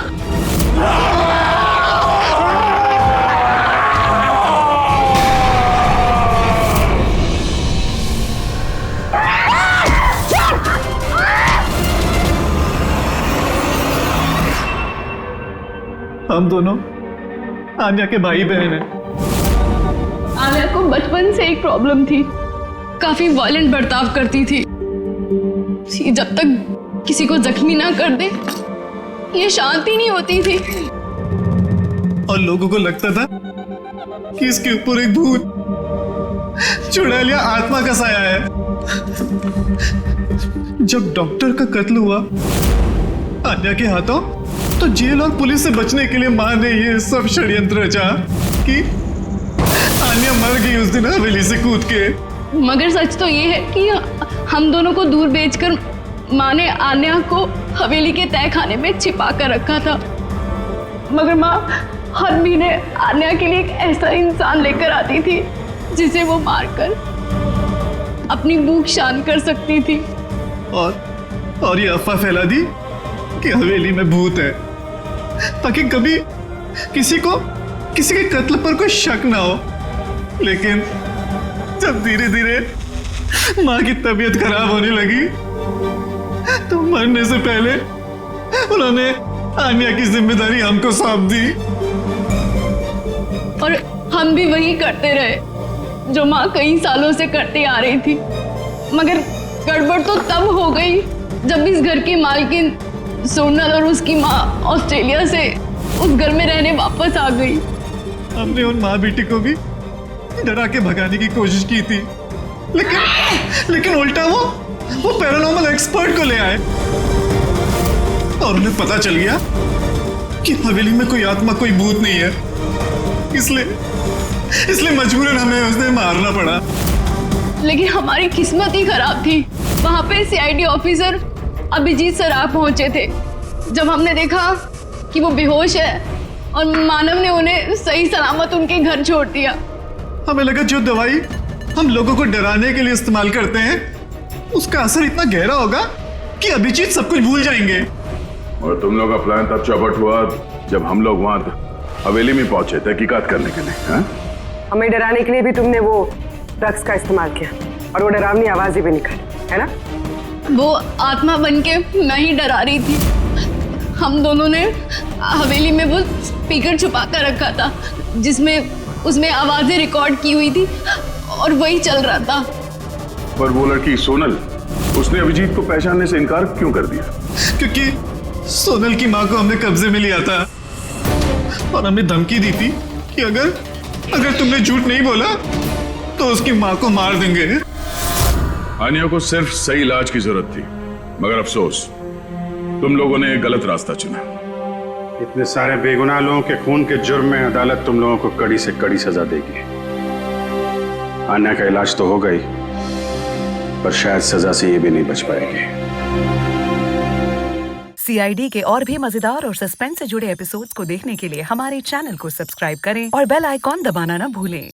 हम दोनों आन्या के भाई बहन हैं। आन्या को बचपन से एक प्रॉब्लम थी, काफी वायलेंट बर्ताव करती थी। जब तक किसी को जख्मी ना कर दे ये शांति नहीं होती थी। और लोगों को लगता था कि इसके ऊपर एक भूत चुड़ैल या आत्मा का साया है। जब डॉक्टर का कत्ल हुआ आन्या के हाथों, तो जेल और पुलिस से बचने के लिए मां ने ये सब षड्यंत्र रचा कि आन्या मर गई उस दिन हवेली से कूद के। मगर सच तो ये है कि हम दोनों को दूर बेचकर माँ ने आन्या को हवेली के तय खाने में छिपा कर रखा था। मगर माँ हर महीने आन्या के लिए एक ऐसा इंसान लेकर आती थी जिसे वो मारकर अपनी भूख शांत कर सकती थी। और ये अफवाह फैला दी कि हवेली में भूत है, ताकि कभी किसी के कत्ल पर कोई शक ना हो। लेकिन जब धीरे धीरे माँ की तबीयत खराब होने लगी तो मरने से पहले उन्होंने आन्या की जिम्मेदारी हमको सौंप दी। और हम भी वही करते रहे जो माँ कई सालों से करती आ रही थी। मगर गड़बड़ तो तब हो गई जब इस घर की मालकिन सोनल और उसकी माँ ऑस्ट्रेलिया से उस घर में रहने वापस आ गई। हमने उन माँ बेटी को भी डरा के भगाने की कोशिश की थी, लेकिन उल्टा वो पैरानॉर्मल एक्सपर्ट को ले आए और उन्हें पता चल गया कि हवेली में कोई आत्मा, कोई भूत नहीं है। इसलिए मजबूरन हमें उसने मारना पड़ा। लेकिन हमारी किस्मत ही खराब थी। वहां पे सीआईडी ऑफिसर अभिजीत सर आ पहुंचे थे। जब हमने देखा कि वो बेहोश है और मानव ने उन्हें सही सलामत उनके घर छोड़ दिया, हमें लगा जो दवाई हम लोगों को डराने के लिए इस्तेमाल करते हैं उसका असर इतना गहरा होगा कि अभिजीत सब कुछ भूल जाएंगे। और तुम लोग का प्लान तब चौपट हुआ जब हम लोग वहां हवेली में पहुंचे तहकीकात करने के लिए। हाँ? हमें डराने के लिए भी तुमने वो ड्रग्स का इस्तेमाल किया और वो डरावनी आवाजें भी निकाली, है ना? वो आत्मा बन के मैं ही डरा रही थी। हम दोनों ने हवेली में वो स्पीकर छुपा कर रखा था जिसमें उसमें आवाजें रिकॉर्ड की हुई थी और वही चल रहा था। पर वो लड़की सोनल, उसने अभिजीत को पहचानने से इनकार क्यों कर दिया? क्योंकि सोनल की माँ को हमने कब्जे में लिया था और हमें धमकी दी थी कि अगर तुमने झूठ नहीं बोला तो उसकी माँ को मार देंगे। आन्या को सिर्फ सही इलाज की जरूरत थी, मगर अफसोस तुम लोगों ने गलत रास्ता चुना। इतने सारे बेगुनाह लोगों के खून के जुर्म में अदालत तुम लोगों को कड़ी से कड़ी सजा देगी। आन्या का इलाज तो हो गई, पर शायद सजा से ये भी नहीं बच पाएगी। सीआईडी के और भी मजेदार और सस्पेंस से जुड़े एपिसोड्स को देखने के लिए हमारे चैनल को सब्सक्राइब करें और बेल आइकॉन दबाना ना भूलें।